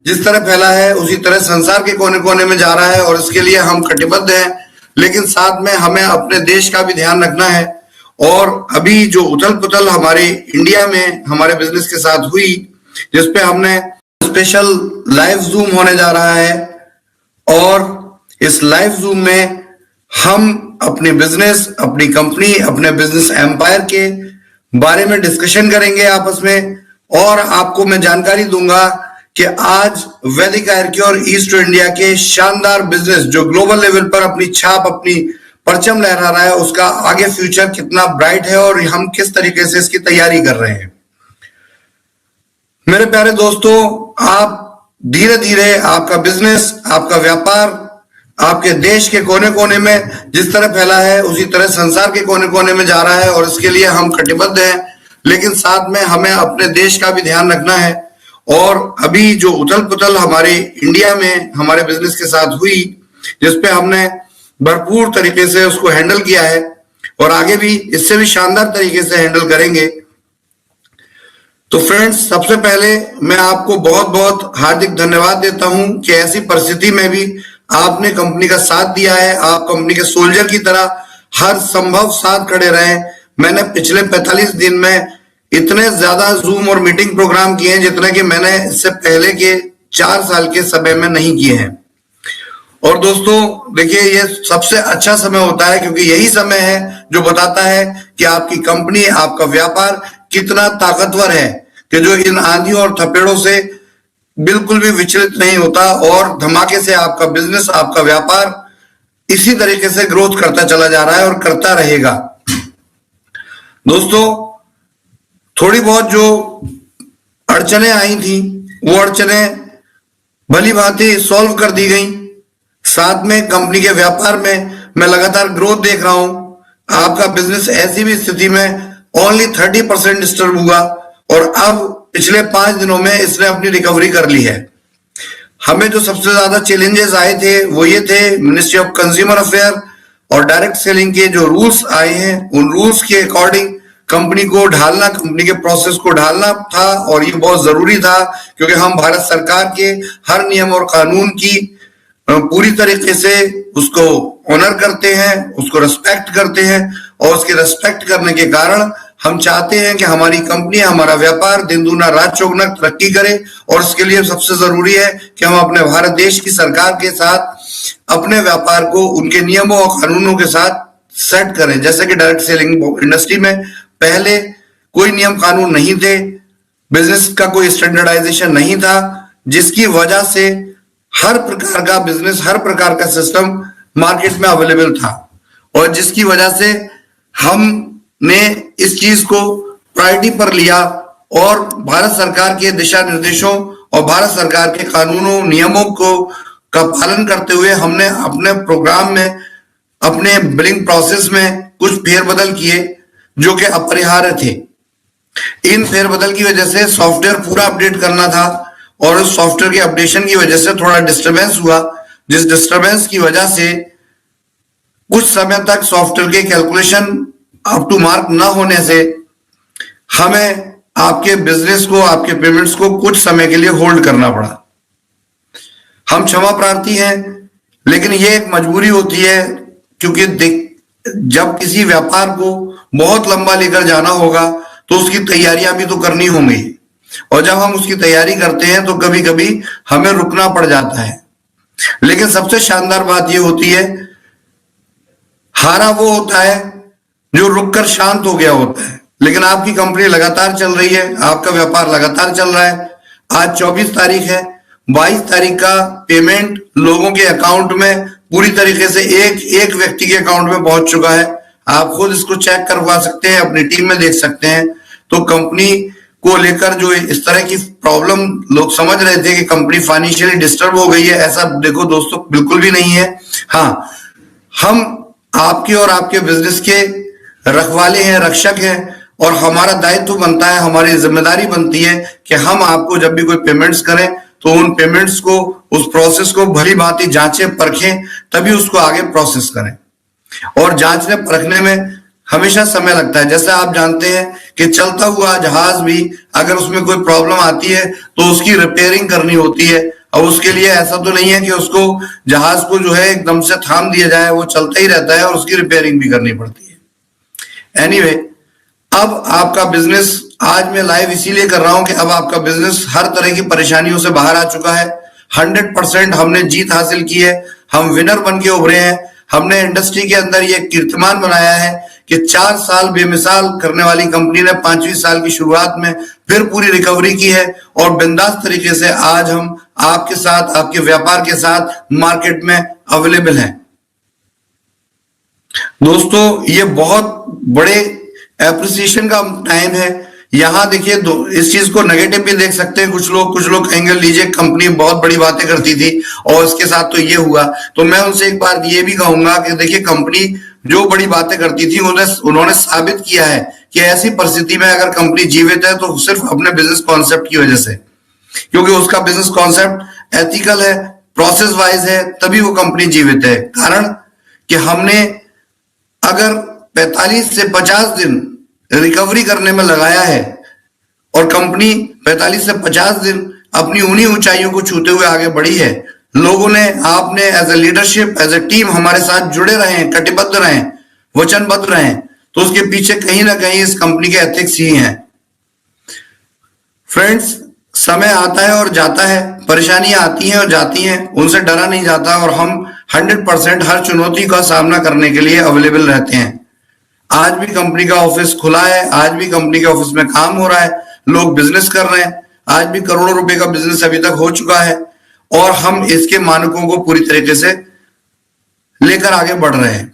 जिस तरह फैला है उसी तरह संसार के कोने कोने में जा रहा है और इसके लिए हम कटिबद्ध हैं। लेकिन साथ में हमें अपने देश का भी ध्यान रखना है। और अभी जो उथल पुथल हमारे इंडिया में हमारे बिजनेस के साथ हुई, जिसपे हमने स्पेशल लाइव जूम होने जा रहा है और इस लाइव जूम में हम अपने बिजनेस, अपनी कंपनी, अपने बिजनेस एम्पायर के बारे में डिस्कशन करेंगे आपस में। और आपको मैं जानकारी दूंगा कि आज वैदिक आयरक्योर ईस्ट इंडिया के शानदार बिजनेस जो ग्लोबल लेवल पर अपनी छाप, अपनी परचम लहरा रहा है, उसका आगे फ्यूचर कितना ब्राइट है और हम किस तरीके से इसकी तैयारी कर रहे हैं। मेरे प्यारे दोस्तों, आप धीरे धीरे आपका बिजनेस, आपका व्यापार आपके देश के कोने कोने में जिस तरह फैला है उसी तरह संसार के कोने कोने में जा रहा है और इसके लिए हम कटिबद्ध हैं। लेकिन साथ में हमें अपने देश का भी ध्यान रखना है। और अभी जो उथल पुथल हमारे इंडिया में हमारे बिजनेस के साथ हुई, जिसपे हमने भरपूर तरीके से उसको हैंडल किया है और आगे भी इससे भी शानदार तरीके से हैंडल करेंगे। तो फ्रेंड्स, सबसे पहले मैं आपको बहुत बहुत हार्दिक धन्यवाद देता हूं कि ऐसी परिस्थिति में भी आपने कंपनी का साथ दिया है। आप कंपनी के सोल्जर की तरह हर संभव साथ खड़े रहे। मैंने पिछले 45 दिन में इतने ज्यादा जूम और मीटिंग प्रोग्राम किए हैं जितने कि मैंने इससे पहले के 4 साल के समय में नहीं किए हैं। और दोस्तों देखिए, ये सबसे अच्छा समय होता है क्योंकि यही समय है जो बताता है कि आपकी कंपनी, आपका व्यापार कितना ताकतवर है, कि जो इन आंधियों और थपेड़ों से बिल्कुल भी विचलित नहीं होता और धमाके से आपका बिजनेस, आपका व्यापार इसी तरीके से ग्रोथ करता चला जा रहा है और करता रहेगा। दोस्तों, थोड़ी बहुत जो अड़चने आई थी वो अड़चने भली भांति सॉल्व कर दी गई। साथ में कंपनी के व्यापार में मैं लगातार ग्रोथ देख रहा हूं। आपका बिजनेस ऐसी भी स्थिति में ओनली 30% डिस्टर्ब हुआ और अब पिछले 5 दिनों में इसने अपनी रिकवरी कर ली है। हमें जो सबसे ज्यादा चैलेंजेस आए थे वो ये थे, मिनिस्ट्री ऑफ कंज्यूमर अफेयर और डायरेक्ट सेलिंग के जो रूल्स आए हैं उन रूल्स के अकॉर्डिंग कंपनी को ढालना, कंपनी के प्रोसेस को ढालना था। और ये बहुत जरूरी था क्योंकि हम भारत सरकार के हर नियम और कानून की पूरी तरीके से उसको ऑनर करते हैं, उसको रिस्पेक्ट करते हैं। और उसके रिस्पेक्ट करने के कारण हम चाहते हैं कि हमारी कंपनी, हमारा व्यापार दिन दूना रात चौगुना तरक्की करे। और इसके लिए सबसे जरूरी है कि हम अपने भारत देश की सरकार के साथ अपने व्यापार को उनके नियमों और कानूनों के साथ सेट करें। जैसे कि डायरेक्ट सेलिंग इंडस्ट्री में पहले कोई नियम कानून नहीं थे, बिजनेस का कोई स्टैंडर्डाइजेशन नहीं था, जिसकी वजह से हर प्रकार का बिजनेस, हर प्रकार का सिस्टम मार्केट में अवेलेबल था। और जिसकी वजह से हमने इस चीज को प्रायोरिटी पर लिया और भारत सरकार के दिशा निर्देशों और भारत सरकार के कानूनों, नियमों का पालन करते हुए हमने अपने प्रोग्राम में, अपने बिलिंग प्रोसेस में कुछ फेरबदल किए जो कि अपरिहार्य थे। इन फेरबदल की वजह से सॉफ्टवेयर पूरा अपडेट करना था और उस सॉफ्टवेयर के अपडेशन की वजह से थोड़ा डिस्टरबेंस हुआ, जिस डिस्टरबेंस की वजह से कुछ समय तक सॉफ्टवेयर के कैलकुलेशन अप टू मार्क न होने से हमें आपके बिजनेस को, आपके पेमेंट्स को कुछ समय के लिए होल्ड करना पड़ा। हम क्षमा प्रार्थी हैं, लेकिन ये एक मजबूरी होती है क्योंकि जब किसी व्यापार को बहुत लंबा लेकर जाना होगा तो उसकी तैयारियां भी तो करनी होंगी। और जब हम उसकी तैयारी करते हैं तो कभी कभी हमें रुकना पड़ जाता है। लेकिन सबसे शानदार बात यह होती है, हारा वो होता है जो रुककर शांत हो गया होता है। लेकिन आपकी कंपनी लगातार चल रही है, आपका व्यापार लगातार चल रहा है। आज 24 तारीख है, 22 तारीख का पेमेंट लोगों के अकाउंट में पूरी तरीके से एक व्यक्ति के अकाउंट में पहुंच चुका है। आप खुद इसको चेक करवा सकते हैं, अपनी टीम में देख सकते हैं। तो कंपनी को लेकर जो इस तरह की प्रॉब्लम लोग समझ रहे थे कि कंपनी फाइनेंशियली डिस्टर्ब हो गई है, ऐसा देखो दोस्तों बिल्कुल भी नहीं है। हाँ, हम आपके और आपके बिजनेस के रखवाले हैं, रक्षक हैं और हमारा दायित्व बनता है, हमारी जिम्मेदारी बनती है कि हम आपको जब भी कोई पेमेंट्स करें तो उन पेमेंट्स को, उस प्रोसेस को भली भांति जांचें परखें, तभी उसको आगे प्रोसेस करें। और जांचने परखने में हमेशा समय लगता है। जैसे आप जानते हैं कि चलता हुआ जहाज भी अगर उसमें कोई प्रॉब्लम आती है तो उसकी रिपेयरिंग करनी होती है, और उसके लिए ऐसा तो नहीं है कि उसको जहाज को जो है एकदम से थाम दिया जाए, वो चलता ही रहता है और उसकी रिपेयरिंग भी करनी पड़ती है। एनीवे, अब आपका बिजनेस आज मैं लाइव इसीलिए कर रहा हूं कि अब आपका बिजनेस हर तरह की परेशानियों से बाहर आ चुका है। 100% हमने जीत हासिल की है, हम विनर बन के उभरे हैं। हमने इंडस्ट्री के अंदर ये कीर्तिमान बनाया है कि 4 साल बेमिसाल करने वाली कंपनी ने 5वीं साल की शुरुआत में फिर पूरी रिकवरी की है, और बिंदास तरीके से आज हम आपके साथ, आपके व्यापार के साथ मार्केट में अवेलेबल हैं। दोस्तों, ये बहुत बड़े एप्रिसिएशन का टाइम है। यहाँ देखिए, इस चीज को नेगेटिव भी देख सकते हैं कुछ लोग एंगल लीजिए, कंपनी बहुत बड़ी बातें करती थी और इसके साथ तो ये हुआ। तो मैं उनसे एक बार ये भी कहूंगा कि देखिए, कंपनी जो बड़ी बातें करती थी उन्होंने साबित किया है कि ऐसी परिस्थिति में अगर कंपनी जीवित है तो सिर्फ अपने बिजनेस कॉन्सेप्ट की वजह से, क्योंकि उसका बिजनेस कॉन्सेप्ट एथिकल है, प्रोसेस वाइज है, तभी वो कंपनी जीवित है। कारण कि हमने अगर 45 से 50 दिन रिकवरी करने में लगाया है और कंपनी 45 से 50 दिन अपनी उन्हीं ऊंचाइयों को छूते हुए आगे बढ़ी है। लोगों ने, आपने as a leadership, as a team हमारे साथ जुड़े रहे हैं, कटिबद्ध रहे हैं, वचनबद्ध रहे हैं, तो उसके पीछे कहीं ना कहीं इस कंपनी के एथिक्स ही हैं। फ्रेंड्स, समय आता है और जाता है, परेशानियां आती हैं और जाती हैं, उनसे डरा नहीं जाता, और हम 100% हर चुनौती का सामना करने के लिए अवेलेबल रहते हैं। आज भी कंपनी का ऑफिस खुला है, आज भी कंपनी के ऑफिस में काम हो रहा है, लोग बिजनेस कर रहे हैं, आज भी करोड़ों रुपए का बिजनेस अभी तक हो चुका है, और हम इसके मानकों को पूरी तरीके से लेकर आगे बढ़ रहे हैं।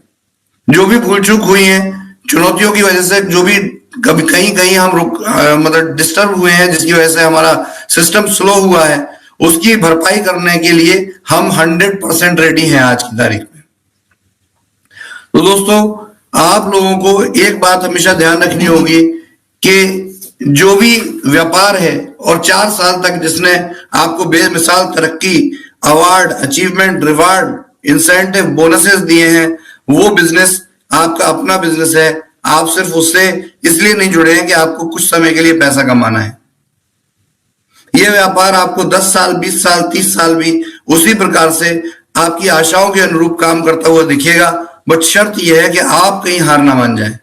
जो भी भूल चूक हुई है, चुनौतियों की वजह से जो भी कभी कहीं कहीं हम मतलब डिस्टर्ब हुए हैं, जिसकी वजह से हमारा सिस्टम स्लो हुआ है, उसकी भरपाई करने के लिए हम 100% रेडी हैं आज की तारीख में। तो दोस्तों, आप लोगों को एक बात हमेशा ध्यान रखनी होगी कि जो भी व्यापार है और 4 साल तक जिसने आपको बेमिसाल तरक्की, award, achievement, reward, incentive, bonuses दिए हैं, वो बिजनेस आपका अपना बिजनेस है। आप सिर्फ उससे इसलिए नहीं जुड़े हैं कि आपको कुछ समय के लिए पैसा कमाना है। यह व्यापार आपको 10 साल, 20 साल, 30 साल भी उसी प्रकार से आपकी आशाओं के अनुरूप काम करता हुआ दिखेगा, बट शर्त यह है कि आप कहीं हार ना मान जाए।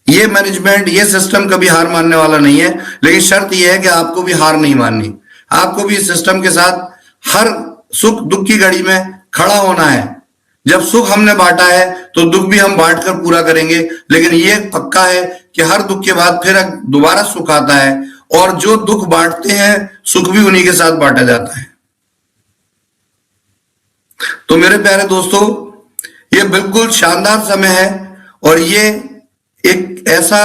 ये मैनेजमेंट, ये सिस्टम कभी हार मानने वाला नहीं है, लेकिन शर्त यह है कि आपको भी हार नहीं माननी। आपको भी इस सिस्टम के साथ हर सुख दुख की घड़ी में खड़ा होना है। जब सुख हमने बांटा है तो दुख भी हम बांट कर पूरा करेंगे, लेकिन ये पक्का है कि हर दुख के बाद फिर दोबारा सुख आता है, और जो दुख बांटते हैं सुख भी उन्हीं के साथ बांटा जाता है। तो मेरे प्यारे दोस्तों, ये बिल्कुल शानदार समय है, और ये एक ऐसा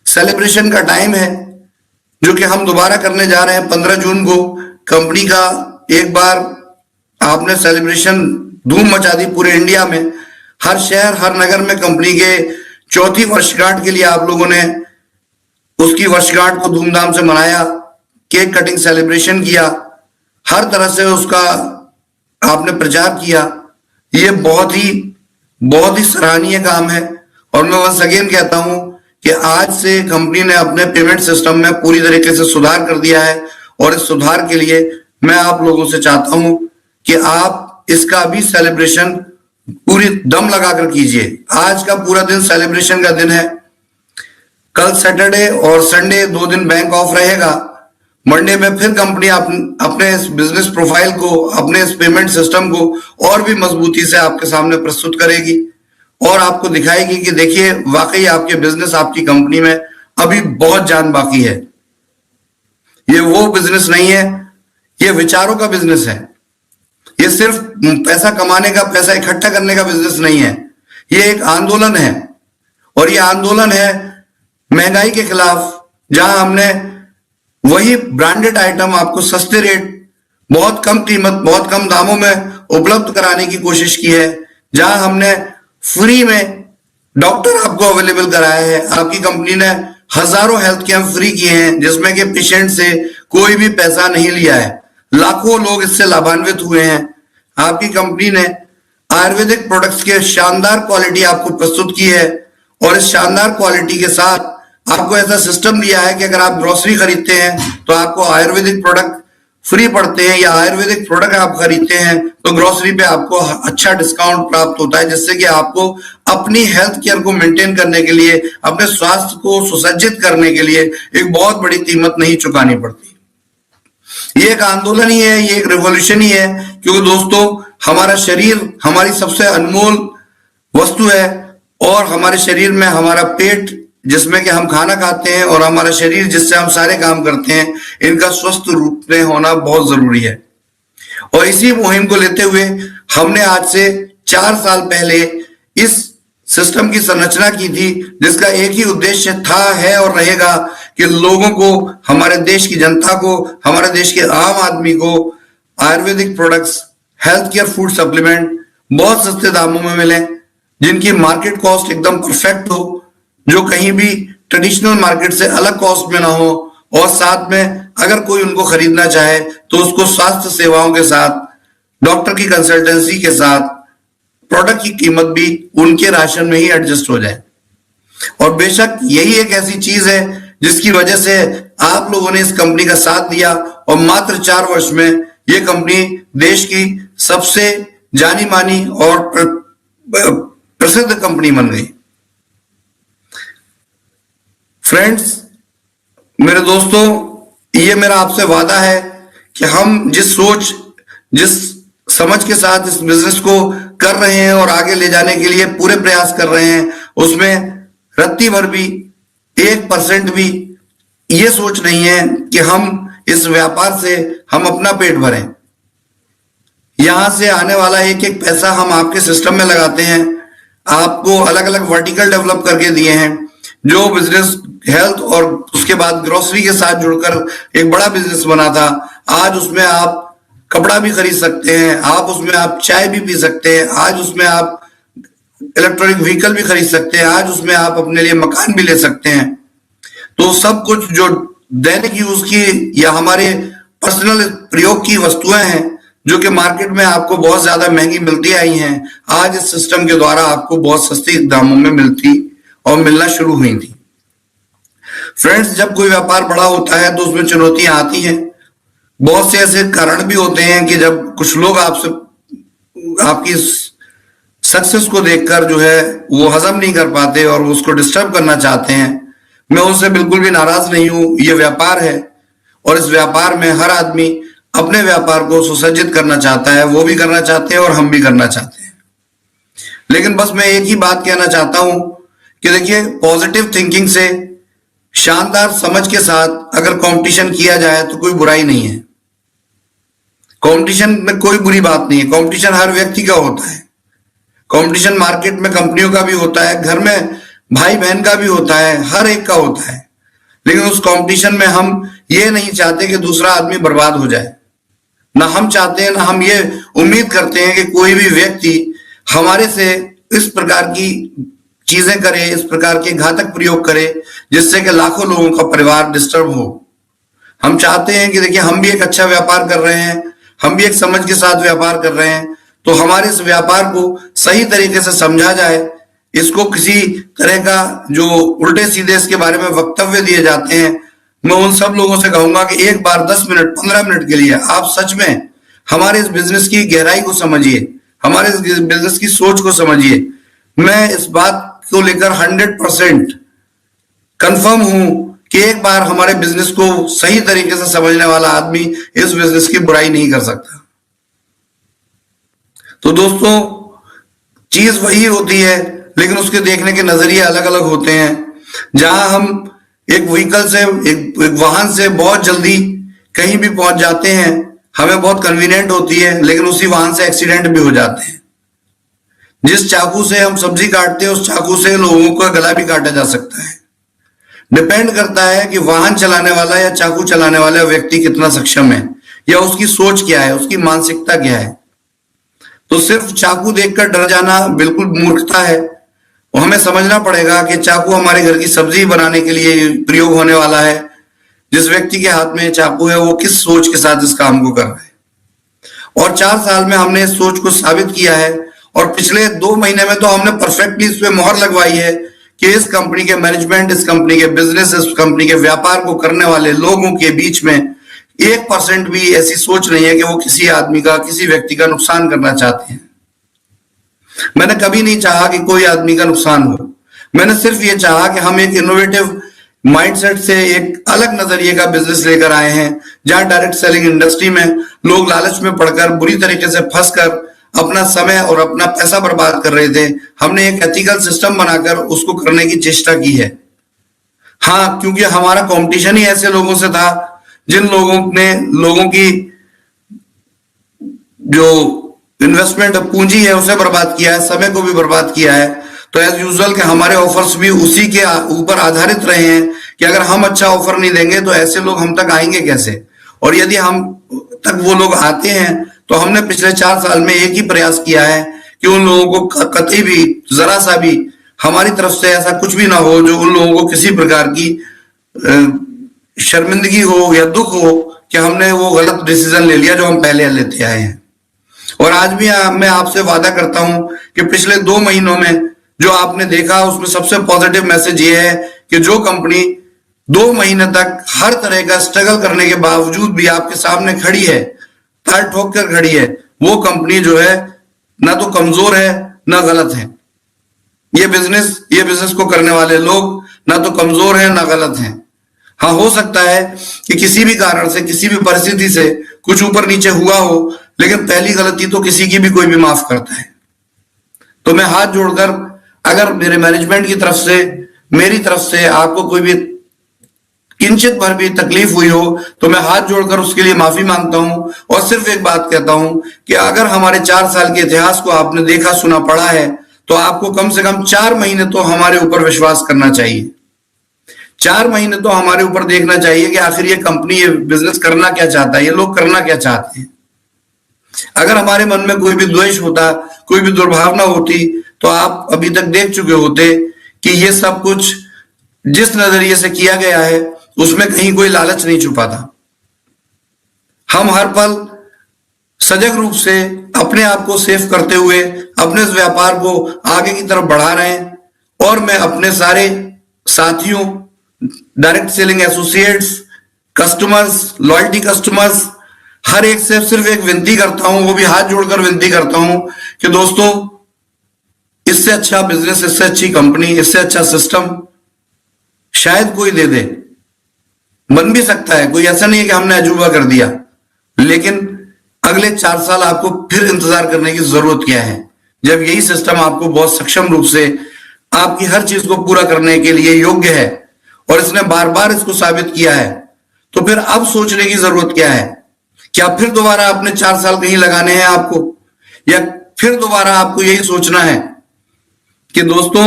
सेलिब्रेशन का टाइम है जो कि हम दोबारा करने जा रहे हैं। 15 जून को कंपनी का एक बार आपने सेलिब्रेशन धूम मचा दी पूरे इंडिया में। हर शहर, हर नगर में कंपनी के 4थी वर्षगांठ के लिए आप लोगों ने उसकी वर्षगांठ को धूमधाम से मनाया, केक कटिंग सेलिब्रेशन किया, हर तरह से उसका आपने प्रचार किया। ये बहुत ही सराहनीय काम है, और मैं वंस अगेन कहता हूं कि आज से कंपनी ने अपने पेमेंट सिस्टम में पूरी तरीके से सुधार कर दिया है, और इस सुधार के लिए मैं आप लोगों से चाहता हूं कि आप इसका भी सेलिब्रेशन पूरी दम लगाकर कीजिए। आज का पूरा दिन सेलिब्रेशन का दिन है। कल सैटरडे और संडे 2 दिन बैंक ऑफ रहेगा। मंडे में फिर कंपनी अपने इस बिजनेस प्रोफाइल को, अपने इस पेमेंट सिस्टम को और भी मजबूती से आपके सामने प्रस्तुत करेगी, और आपको दिखाएगी कि देखिए, वाकई आपके बिजनेस, आपकी कंपनी में अभी बहुत जान बाकी है। ये वो बिजनेस नहीं है, ये विचारों का बिजनेस है। ये सिर्फ पैसा कमाने का, पैसा इकट्ठा करने का बिजनेस नहीं है। ये एक आंदोलन है, और ये आंदोलन है महंगाई के खिलाफ, जहां हमने वही ब्रांडेड आइटम आपको सस्ते रेट, बहुत कम कीमत, बहुत कम दामों में उपलब्ध कराने की कोशिश की है। जहां हमने फ्री में डॉक्टर आपको अवेलेबल कराया है। आपकी कंपनी ने हजारों हेल्थ कैंप फ्री किए हैं, जिसमें कि पेशेंट से कोई भी पैसा नहीं लिया है। लाखों लोग इससे लाभान्वित हुए हैं। आपकी कंपनी ने आयुर्वेदिक प्रोडक्ट्स के शानदार क्वालिटी आपको प्रस्तुत की है, और इस शानदार क्वालिटी के साथ आपको ऐसा सिस्टम दिया है कि अगर आप ग्रोसरी खरीदते हैं तो आपको आयुर्वेदिक प्रोडक्ट फ्री पड़ते हैं, या आयुर्वेदिक प्रोडक्ट आप खरीदते हैं तो ग्रोसरी पे आपको अच्छा डिस्काउंट प्राप्त होता है, जिससे कि आपको अपनी हेल्थ केयर को मेंटेन करने के लिए, अपने स्वास्थ्य को सुसज्जित करने के लिए एक बहुत बड़ी कीमत नहीं चुकानी पड़ती। ये एक आंदोलन ही है, ये एक रिवॉल्यूशन ही है, क्योंकि दोस्तों हमारा शरीर हमारी सबसे अनमोल वस्तु है, और हमारे शरीर में हमारा पेट जिसमें कि हम खाना खाते हैं और हमारा शरीर जिससे हम सारे काम करते हैं, इनका स्वस्थ रूप में होना बहुत जरूरी है। और इसी मुहिम को लेते हुए हमने आज से 4 साल पहले इस सिस्टम की संरचना की थी, जिसका एक ही उद्देश्य था, है और रहेगा कि लोगों को, हमारे देश की जनता को, हमारे देश के आम आदमी को Ayurvedic products, health care food supplement बहुत सस्ते दामों में मिले, जिनकी मार्केट कॉस्ट एकदम परफेक्ट हो, जो कहीं भी ट्रेडिशनल मार्केट से अलग कॉस्ट में ना हो, और साथ में अगर कोई उनको खरीदना चाहे तो उसको स्वास्थ्य सेवाओं के साथ, डॉक्टर की कंसल्टेंसी के साथ, प्रोडक्ट की कीमत भी उनके राशन में ही एडजस्ट हो जाए। और बेशक यही एक ऐसी चीज है जिसकी वजह से आप लोगों ने इस कंपनी का साथ दिया, और मात्र 4 वर्ष में ये कंपनी देश की सबसे जानी मानी और प्रसिद्ध कंपनी बन गई। फ्रेंड्स, मेरे दोस्तों, ये मेरा आपसे वादा है कि हम जिस सोच, जिस समझ के साथ इस बिजनेस को कर रहे हैं और आगे ले जाने के लिए पूरे प्रयास कर रहे हैं, उसमें रत्ती भर भी 1% भी ये सोच नहीं है कि हम इस व्यापार से हम अपना पेट भरें। यहां से आने वाला एक एक पैसा हम आपके सिस्टम में लगाते हैं। आपको अलग अलग वर्टिकल डेवलप करके दिए हैं, जो बिजनेस हेल्थ और उसके बाद ग्रोसरी के साथ जुड़कर एक बड़ा बिजनेस बना था। आज उसमें आप कपड़ा भी खरीद सकते हैं, आप उसमें आप चाय भी पी सकते हैं, आज उसमें आप इलेक्ट्रॉनिक व्हीकल भी खरीद सकते हैं, आज उसमें आप अपने लिए मकान भी ले सकते हैं। तो सब कुछ जो दैनिक यूज की या हमारे पर्सनल प्रयोग की वस्तुएं हैं, जो कि मार्केट में आपको बहुत ज्यादा महंगी मिलती आई हैं, आज इस सिस्टम के द्वारा आपको बहुत सस्ती दामों में मिलती और मिलना शुरू हुई थी। फ्रेंड्स, जब कोई व्यापार बड़ा होता है तो उसमें चुनौतियां आती हैं। बहुत से ऐसे कारण भी होते हैं कि जब कुछ लोग आपसे, आपकी सक्सेस को देखकर जो है वो हजम नहीं कर पाते और उसको डिस्टर्ब करना चाहते हैं। मैं उससे बिल्कुल भी नाराज नहीं हूं। ये व्यापार है, और इस व्यापार में हर आदमी अपने व्यापार को सुसज्जित करना चाहता है, वो भी करना चाहते हैं और हम भी करना चाहते हैं। लेकिन बस मैं एक ही बात कहना चाहता हूं कि देखिए, पॉजिटिव थिंकिंग से, शानदार समझ के साथ अगर कंपटीशन किया जाए तो कोई बुराई नहीं है। कंपटीशन में कोई बुरी बात नहीं है। कंपटीशन हर व्यक्ति का होता है। कंपटीशन मार्केट में कंपनियों का भी होता है, घर में भाई बहन का भी होता है, हर एक का होता है। लेकिन उस कंपटीशन में हम ये नहीं चाहते कि दूसरा आदमी बर्बाद हो जाए। ना हम चाहते हैं, ना हम ये उम्मीद करते हैं कि कोई भी व्यक्ति हमारे से इस प्रकार की चीजें करे, इस प्रकार के घातक प्रयोग करे, जिससे कि लाखों लोगों का परिवार डिस्टर्ब हो। हम चाहते हैं कि देखिए, हम भी एक अच्छा व्यापार कर रहे हैं, हम भी एक समझ के साथ व्यापार कर रहे हैं, तो हमारे इस व्यापार को सही तरीके से समझा जाए। इसको किसी तरह का जो उल्टे सीधे इसके बारे में वक्तव्य दिए जाते हैं, मैं उन सब लोगों से कहूंगा कि एक बार 10 मिनट 15 मिनट के लिए आप सच में हमारे इस बिजनेस की गहराई को समझिए, हमारे इस बिजनेस की सोच को समझिए। मैं इस बात को लेकर 100% कंफर्म हूं कि एक बार हमारे बिजनेस को सही तरीके से समझने वाला आदमी इस बिजनेस की बुराई नहीं कर सकता। तो दोस्तों, चीज वही होती है, लेकिन उसके देखने के नजरिए अलग अलग होते हैं। जहां हम एक व्हीकल से, एक वाहन से बहुत जल्दी कहीं भी पहुंच जाते हैं, हमें बहुत कन्वीनियंट होती है, लेकिन उसी वाहन से एक्सीडेंट भी हो जाते हैं। जिस चाकू से हम सब्जी काटते हैं, उस चाकू से लोगों का गला भी काटा जा सकता है। डिपेंड करता है कि वाहन चलाने वाला या चाकू चलाने वाला व्यक्ति कितना सक्षम है, या उसकी सोच क्या है, उसकी मानसिकता क्या है। तो सिर्फ चाकू देखकर डर जाना बिल्कुल मूर्खता है। और हमें समझना पड़ेगा कि चाकू हमारे घर की सब्जी बनाने के लिए प्रयोग होने वाला है। जिस व्यक्ति के हाथ में चाकू है, वो किस सोच के साथ इस काम को कर रहा है। और 4 साल में हमने इस सोच को साबित किया है, और पिछले 2 महीने में तो हमने परफेक्टली इस पे मोहर लगवाई है कि इस कंपनी के मैनेजमेंट, इस कंपनी के बिजनेस, इस कंपनी के व्यापार को करने वाले लोगों के बीच में 1% भी ऐसी सोच नहीं है कि वो किसी आदमी का, किसी व्यक्ति का नुकसान करना चाहते हैं। मैंने कभी नहीं चाहा कि कोई आदमी का नुकसान हो। मैंने सिर्फ ये चाहा कि हम एक इनोवेटिव माइंडसेट से एक अलग नजरिए का बिजनेस लेकर आए हैं, जहां डायरेक्ट सेलिंग इंडस्ट्री में लोग लालच में पड़कर बुरी तरीके से फंसकर अपना समय और अपना पैसा बर्बाद कर रहे थे। हमने एक एथिकल सिस्टम बनाकर उसको करने की चेष्टा की है। हाँ, क्योंकि हमारा कंपटीशन ही ऐसे लोगों से था जिन लोगों ने लोगों की जो इन्वेस्टमेंट पूंजी है उसे बर्बाद किया है, समय को भी बर्बाद किया है। तो एज यूजुअल के हमारे ऑफर्स भी उसी के ऊपर आधारित रहे हैं कि अगर हम अच्छा ऑफर नहीं देंगे तो ऐसे लोग हम तक आएंगे कैसे, और यदि हम तक वो लोग आते हैं तो हमने पिछले 4 साल में एक ही प्रयास किया है कि उन लोगों को कतई भी, जरा सा भी हमारी तरफ से ऐसा कुछ भी ना हो जो उन लोगों को किसी प्रकार की शर्मिंदगी हो या दुख हो कि हमने वो गलत डिसीजन ले लिया जो हम पहले लेते आए हैं। और आज भी मैं आपसे वादा करता हूं कि पिछले 2 महीनों में जो आपने देखा उसमें सबसे पॉजिटिव मैसेज ये है कि जो कंपनी 2 महीने तक हर तरह का स्ट्रगल करने के बावजूद भी आपके सामने खड़ी है, पैर ठोक कर खड़ी है, वो कंपनी जो है ना तो कमजोर है ना गलत है। ये बिजनेस को करने वाले लोग ना तो कमजोर है ना गलत हैं। हाँ, हो सकता है कि किसी भी कारण से, किसी भी परिस्थिति से कुछ ऊपर नीचे हुआ हो, लेकिन पहली गलती तो किसी की भी कोई भी माफ करता है। तो मैं हाथ जोड़कर, अगर मेरे मैनेजमेंट की तरफ से, मेरी तरफ से आपको कोई भी किंचित भर भी तकलीफ हुई हो तो मैं हाथ जोड़कर उसके लिए माफी मांगता हूं और सिर्फ एक बात कहता हूं कि अगर हमारे 4 साल के इतिहास को आपने देखा, सुना, पढ़ा है तो आपको कम से कम 4 महीने तो हमारे ऊपर विश्वास करना चाहिए। 4 महीने तो हमारे ऊपर देखना चाहिए कि आखिर ये कंपनी, ये बिजनेस करना क्या चाहता है, ये लोग करना क्या चाहते हैं। अगर हमारे मन में कोई भी द्वेष होता, कोई भी दुर्भावना होती, तो आप अभी तक देख चुके होते कि ये सब कुछ जिस नजरिए से किया गया है उसमें कहीं कोई लालच नहीं छुपा था। हम हर पल सजग रूप से अपने आप को सेफ करते हुए अपने इस व्यापार को आगे की तरफ बढ़ा रहे हैं। और मैं अपने सारे साथियों, direct selling associates, customers, loyalty customers, हर एक से सिर्फ एक विनती करता हूं, वो भी हाथ जोड़कर विनती करता हूं कि दोस्तों, इससे अच्छा बिजनेस, इससे अच्छी कंपनी, इससे अच्छा सिस्टम शायद कोई दे दे। बन भी सकता है, कोई ऐसा नहीं है कि हमने अजूबा कर दिया, लेकिन अगले 4 साल आपको फिर इंतजार करने की जरूरत क्या है, जब यही सिस्टम आपको बहुत सक्षम रूप से आपकी हर चीज को पूरा करने के लिए योग्य है और इसने बार बार इसको साबित किया है। तो फिर अब सोचने की जरूरत क्या है? क्या फिर दोबारा अपने 4 साल कहीं लगाने हैं आपको, या फिर दोबारा आपको यही सोचना है कि दोस्तों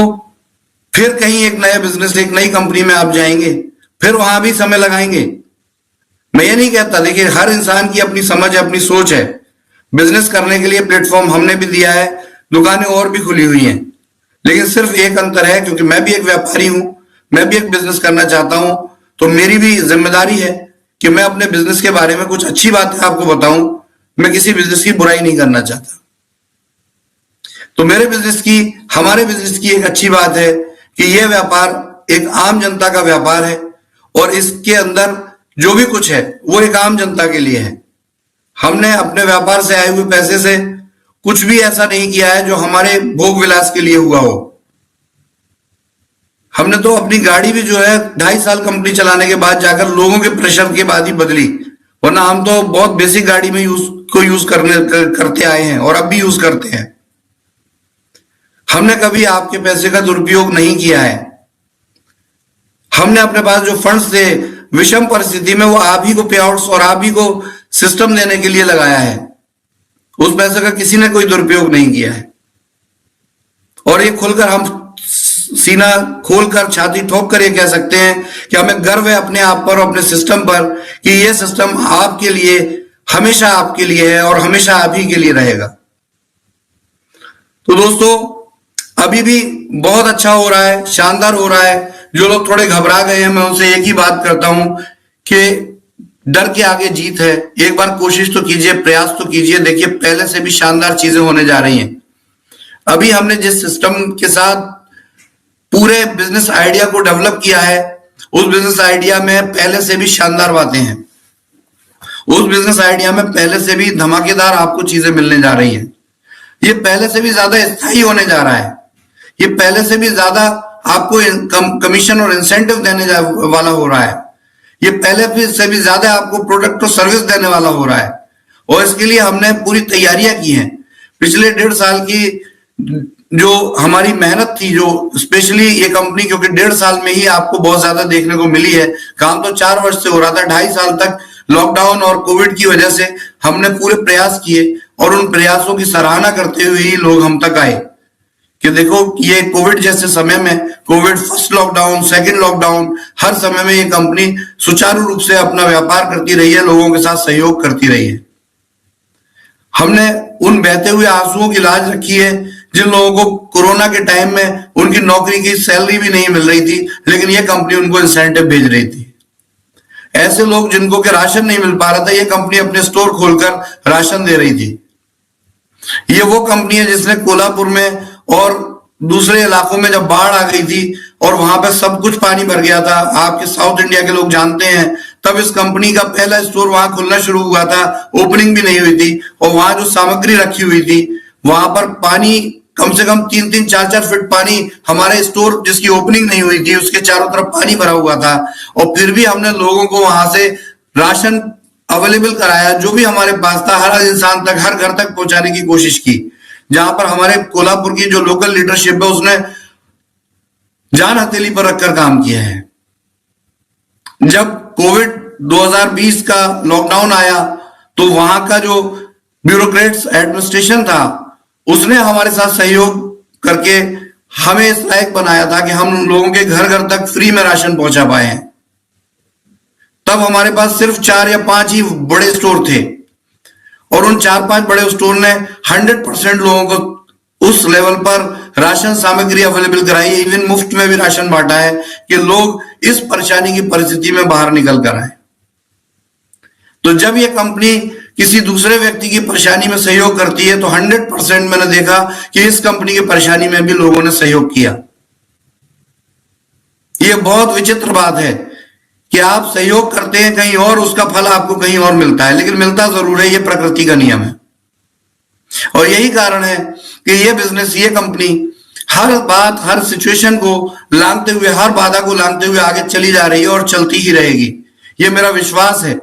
फिर कहीं एक नया बिजनेस, एक नई कंपनी में आप जाएंगे, फिर वहां भी समय लगाएंगे? मैं ये नहीं कहता, देखिए हर इंसान की अपनी समझ है, अपनी सोच है। बिजनेस करने के लिए प्लेटफॉर्म हमने भी दिया है, दुकानें और भी खुली हुई हैं, लेकिन सिर्फ एक अंतर है, क्योंकि मैं भी एक व्यापारी हूं, मैं भी एक बिजनेस करना चाहता हूं, तो मेरी भी जिम्मेदारी है कि मैं अपने बिजनेस के बारे में कुछ अच्छी बातें आपको बताऊं। मैं किसी बिजनेस की बुराई नहीं करना चाहता। तो मेरे बिजनेस की, हमारे बिजनेस की एक अच्छी बात है कि यह व्यापार एक आम जनता का व्यापार है और इसके अंदर जो भी कुछ है वो एक आम जनता के लिए है। हमने अपने व्यापार से आए हुए पैसे से कुछ भी ऐसा नहीं किया है जो हमारे भोग विलास के लिए हुआ हो। हमने तो अपनी गाड़ी भी जो है 2.5 साल कंपनी चलाने के बाद जाकर लोगों के प्रेशर के बाद ही बदली, वरना हम तो बहुत बेसिक गाड़ी में यूज करते आए हैं और अब भी यूज करते हैं। हमने कभी आपके पैसे का दुरुपयोग नहीं किया है। हमने अपने पास जो फंड्स थे विषम परिस्थिति में, वो आप ही को पे आउट्स और आप ही को सिस्टम देने के लिए लगाया है। उस पैसे का किसी ने कोई दुरुपयोग नहीं किया है। और ये खुलकर हम सीना खोलकर, छाती ठोक कर ये कह सकते हैं कि हमें गर्व है अपने आप पर और अपने सिस्टम पर कि ये सिस्टम आपके लिए, हमेशा आपके लिए है और हमेशा आप ही के लिए रहेगा। तो दोस्तों, अभी भी बहुत अच्छा हो रहा है, शानदार हो रहा है। जो लोग थोड़े घबरा गए हैं, मैं उनसे एक ही बात करता हूं कि डर के आगे जीत है। एक बार कोशिश तो कीजिए, प्रयास तो कीजिए, देखिए पहले से भी शानदार चीजें होने जा रही हैं। अभी हमने जिस सिस्टम के साथ पूरे बिजनेस आइडिया को डेवलप किया है, उस बिजनेस आइडिया में पहले से भी शानदार बातें हैं। उस बिजनेस आइडिया में पहले से भी धमाकेदार आपको चीजें मिलने जा रही हैं। ये पहले से भी ज्यादा स्थायी होने जा रहा है। ये पहले से भी ज्यादा आपको कमीशन और इंसेंटिव देने वाला हो रहा है। ये पहले से भी ज्यादा आपको प्रोडक्ट और सर्विस देने वाला हो रहा है। और इसके लिए हमने पूरी तैयारियां की हैं। पिछले 1.5 साल की जो हमारी मेहनत थी, जो स्पेशली ये कंपनी, क्योंकि 1.5 साल में ही आपको बहुत ज्यादा देखने को मिली है। काम तो 4 वर्ष से हो रहा था। 2.5 साल तक लॉकडाउन और कोविड की वजह से हमने पूरे प्रयास किए और उन प्रयासों की सराहना करते हुए ही लोग हम तक आए कि देखो, ये कोविड जैसे समय में, COVID first lockdown, second lockdown, हर समय में ये कंपनी सुचारू रूप से अपना व्यापार करती रही है, लोगों के साथ सहयोग करती रही है। हमने उन बहते हुए आंसुओं की लाज रखी है जिन लोगों को कोरोना के टाइम में उनकी नौकरी की सैलरी भी नहीं मिल रही थी, लेकिन ये कंपनी उनको इंसेंटिव भेज रही थी। ऐसे लोग जिनको के राशन नहीं मिल पा रहा था, ये कंपनी अपने स्टोर खोलकर राशन दे रही थी। ये वो कंपनी है जिसने कोल्हापुर में और दूसरे इलाकों में जब बाढ़ आ गई थी और वहां पे सब कुछ पानी भर गया था, आपके साउथ इंडिया के लोग जानते हैं, तब इस कंपनी का पहला स्टोर वहां खुलना शुरू हुआ था। ओपनिंग भी नहीं हुई थी और वहां जो सामग्री रखी हुई थी, वहां पर पानी कम से कम 3-3, 4-4 फीट पानी, हमारे स्टोर जिसकी ओपनिंग नहीं हुई थी उसके चारों तरफ पानी भरा हुआ था। और फिर भी हमने लोगों को वहां से राशन अवेलेबल कराया, जो भी हमारे पास था, हर इंसान तक, हर घर तक पहुंचाने की कोशिश की। जहां पर हमारे कोल्हापुर की जो लोकल लीडरशिप है उसने जान हथेली पर रखकर काम किया है। जब कोविड 2020 का लॉकडाउन आया तो वहां का जो ब्यूरोक्रेट्स एडमिनिस्ट्रेशन था उसने हमारे साथ सहयोग करके हमें इस लायक बनाया था कि हम उन लोगों के घर घर तक फ्री में राशन पहुंचा पाए हैं। तब हमारे पास सिर्फ 4 या 5 ही बड़े स्टोर थे और उन 4-5 बड़े स्टोर ने 100% लोगों को उस लेवल पर राशन सामग्री अवेलेबल कराई, इवन मुफ्त में भी राशन बांटा है कि लोग इस परेशानी की परिस्थिति में बाहर निकल कर आए। तो जब ये कंपनी किसी दूसरे व्यक्ति की परेशानी में सहयोग करती है तो 100% मैंने देखा कि इस कंपनी की परेशानी में भी लोगों ने सहयोग किया। यह बहुत विचित्र बात है कि आप सहयोग करते हैं कहीं और, उसका फल आपको कहीं और मिलता है, लेकिन मिलता जरूर है। यह प्रकृति का नियम है और यही कारण है कि यह बिजनेस, ये कंपनी हर बात, हर सिचुएशन को लांघते हुए, हर बाधा को लांघते हुए आगे चली जा रही है और चलती ही रहेगी। यह मेरा विश्वास है।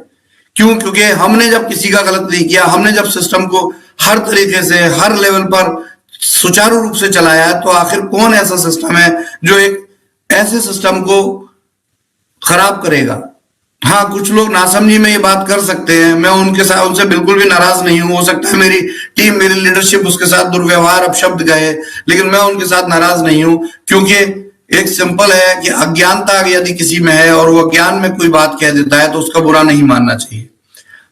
क्यों? क्योंकि हमने जब किसी का गलत नहीं किया, हमने जब सिस्टम को हर तरीके से, हर लेवल पर सुचारू रूप से चलाया है, तो आखिर कौन ऐसा सिस्टम है जो एक ऐसे सिस्टम को खराब करेगा? हाँ, कुछ लोग नासमझी में ये बात कर सकते हैं, मैं उनके साथ, उनसे बिल्कुल भी नाराज नहीं हूं। हो सकता है मेरी टीम, मेरी लीडरशिप उसके साथ दुर्व्यवहार, अपशब्द गए, लेकिन मैं उनके साथ नाराज नहीं हूं, क्योंकि एक सिंपल है कि अज्ञानता यदि किसी में है और वो अज्ञान में कोई बात कह देता है तो उसका बुरा नहीं मानना चाहिए।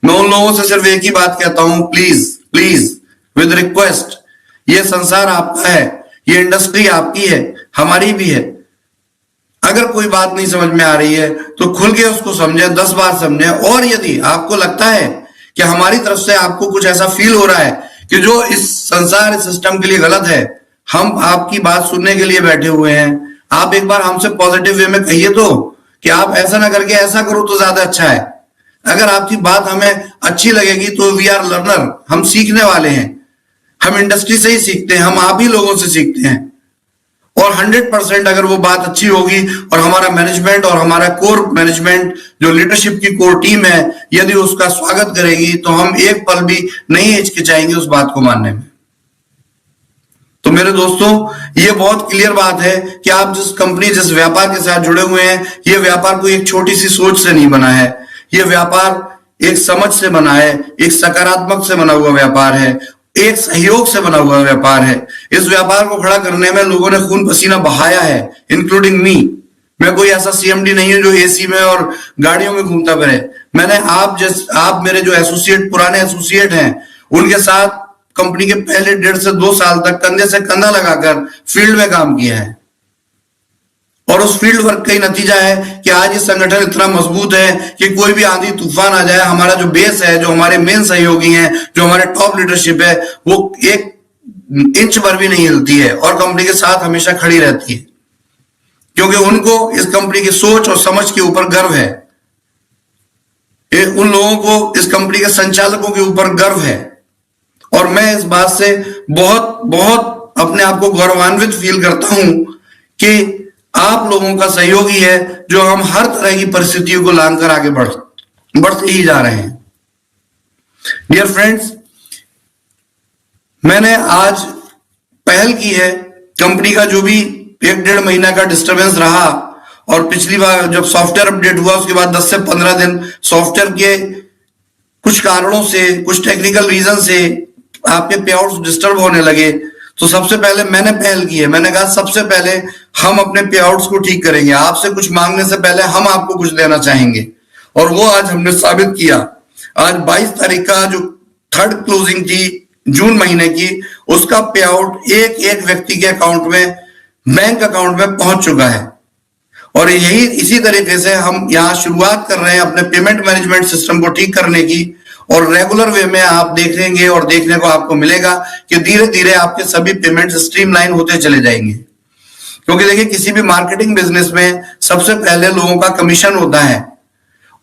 मैं उन लोगों से सिर्फ एक ही बात कहता हूं, प्लीज प्लीज विद रिक्वेस्ट, ये संसार आपका है, ये इंडस्ट्री आपकी है, हमारी भी है। अगर कोई बात नहीं समझ में आ रही है तो खुल के उसको समझें, 10 बार समझें। और यदि आपको लगता है कि हमारी तरफ से आपको कुछ ऐसा फील हो रहा है कि जो इस संसार, इस सिस्टम के लिए गलत है, हम आपकी बात सुनने के लिए बैठे हुए हैं। आप एक बार हमसे पॉजिटिव वे में कहिए तो कि आप ऐसा ना करके ऐसा करो तो ज्यादा अच्छा है। अगर आपकी बात हमें अच्छी लगेगी तो वी आर लर्नर, हम सीखने वाले हैं। हम इंडस्ट्री से ही सीखते हैं, हम आप ही लोगों से सीखते हैं। और 100% अगर वो बात अच्छी होगी और हमारा मैनेजमेंट और हमारा कोर मैनेजमेंट, जो लीडरशिप की कोर टीम है, यदि उसका स्वागत करेगी तो हम एक पल भी नहीं हिचकिचाएंगे उस बात को मानने में। तो मेरे दोस्तों, ये बहुत क्लियर बात है कि आप जिस कंपनी, जिस व्यापार के साथ जुड़े हुए हैं, ये व्यापार कोई एक छोटी सी सोच से नहीं बना है। ये व्यापार एक समझ से बना है, एक सकारात्मक से बना हुआ व्यापार है, एक सहयोग से बना हुआ व्यापार है। इस व्यापार को खड़ा करने में लोगों ने खून पसीना बहाया है, इंक्लूडिंग मी। मैं कोई ऐसा सीएमडी नहीं हूं जो एसी में और गाड़ियों में घूमता फिरे। मैंने आप मेरे जो एसोसिएट, पुराने एसोसिएट हैं, उनके साथ कंपनी के पहले 1.5 से 2 साल तक कंधे से कंधा लगाकर फील्ड में काम किया है। और उस फील्ड वर्क का ही नतीजा है कि आज ये संगठन इतना मजबूत है कि कोई भी आंधी तूफान आ जाए, हमारा जो बेस है, जो हमारे मेन सहयोगी हैं, जो हमारे टॉप लीडरशिप है, वो एक इंच भर भी नहीं हिलती है और कंपनी के साथ हमेशा खड़ी रहती है, क्योंकि उनको इस कंपनी की सोच और समझ के ऊपर गर्व है। उन लोगों को इस कंपनी के संचालकों के ऊपर गर्व है, और मैं इस बात से बहुत बहुत अपने आप को गौरवान्वित फील करता हूं कि आप लोगों का सहयोग ही है जो हम हर तरह की परिस्थितियों को लांघकर आगे बढ़ते ही जा रहे हैं। डियर फ्रेंड्स, मैंने आज पहल की है। कंपनी का जो भी 1-1.5 महीना का डिस्टरबेंस रहा, और पिछली बार जब सॉफ्टवेयर अपडेट हुआ उसके बाद 10 से 15 दिन सॉफ्टवेयर के कुछ कारणों से, कुछ टेक्निकल रीजन से आपके पे आउट्स डिस्टर्ब होने लगे, तो सबसे पहले मैंने पहल की है। मैंने कहा सबसे पहले हम अपने पे आउट्स को ठीक करेंगे, आपसे कुछ मांगने से पहले हम आपको कुछ देना चाहेंगे, और वो आज हमने साबित किया। आज 22 तारीख का जो थर्ड क्लोजिंग थी जून महीने की, उसका पे आउट एक एक व्यक्ति के अकाउंट में, बैंक अकाउंट में पहुंच चुका है। और यही इसी तरीके से हम यहाँ शुरुआत कर रहे हैं अपने पेमेंट मैनेजमेंट सिस्टम को ठीक करने की, और रेगुलर वे में आप देखेंगे और देखने को आपको मिलेगा कि धीरे धीरे आपके सभी पेमेंट स्ट्रीमलाइन होते चले जाएंगे। क्योंकि देखिए, किसी भी मार्केटिंग बिजनेस में सबसे पहले लोगों का कमीशन होता है,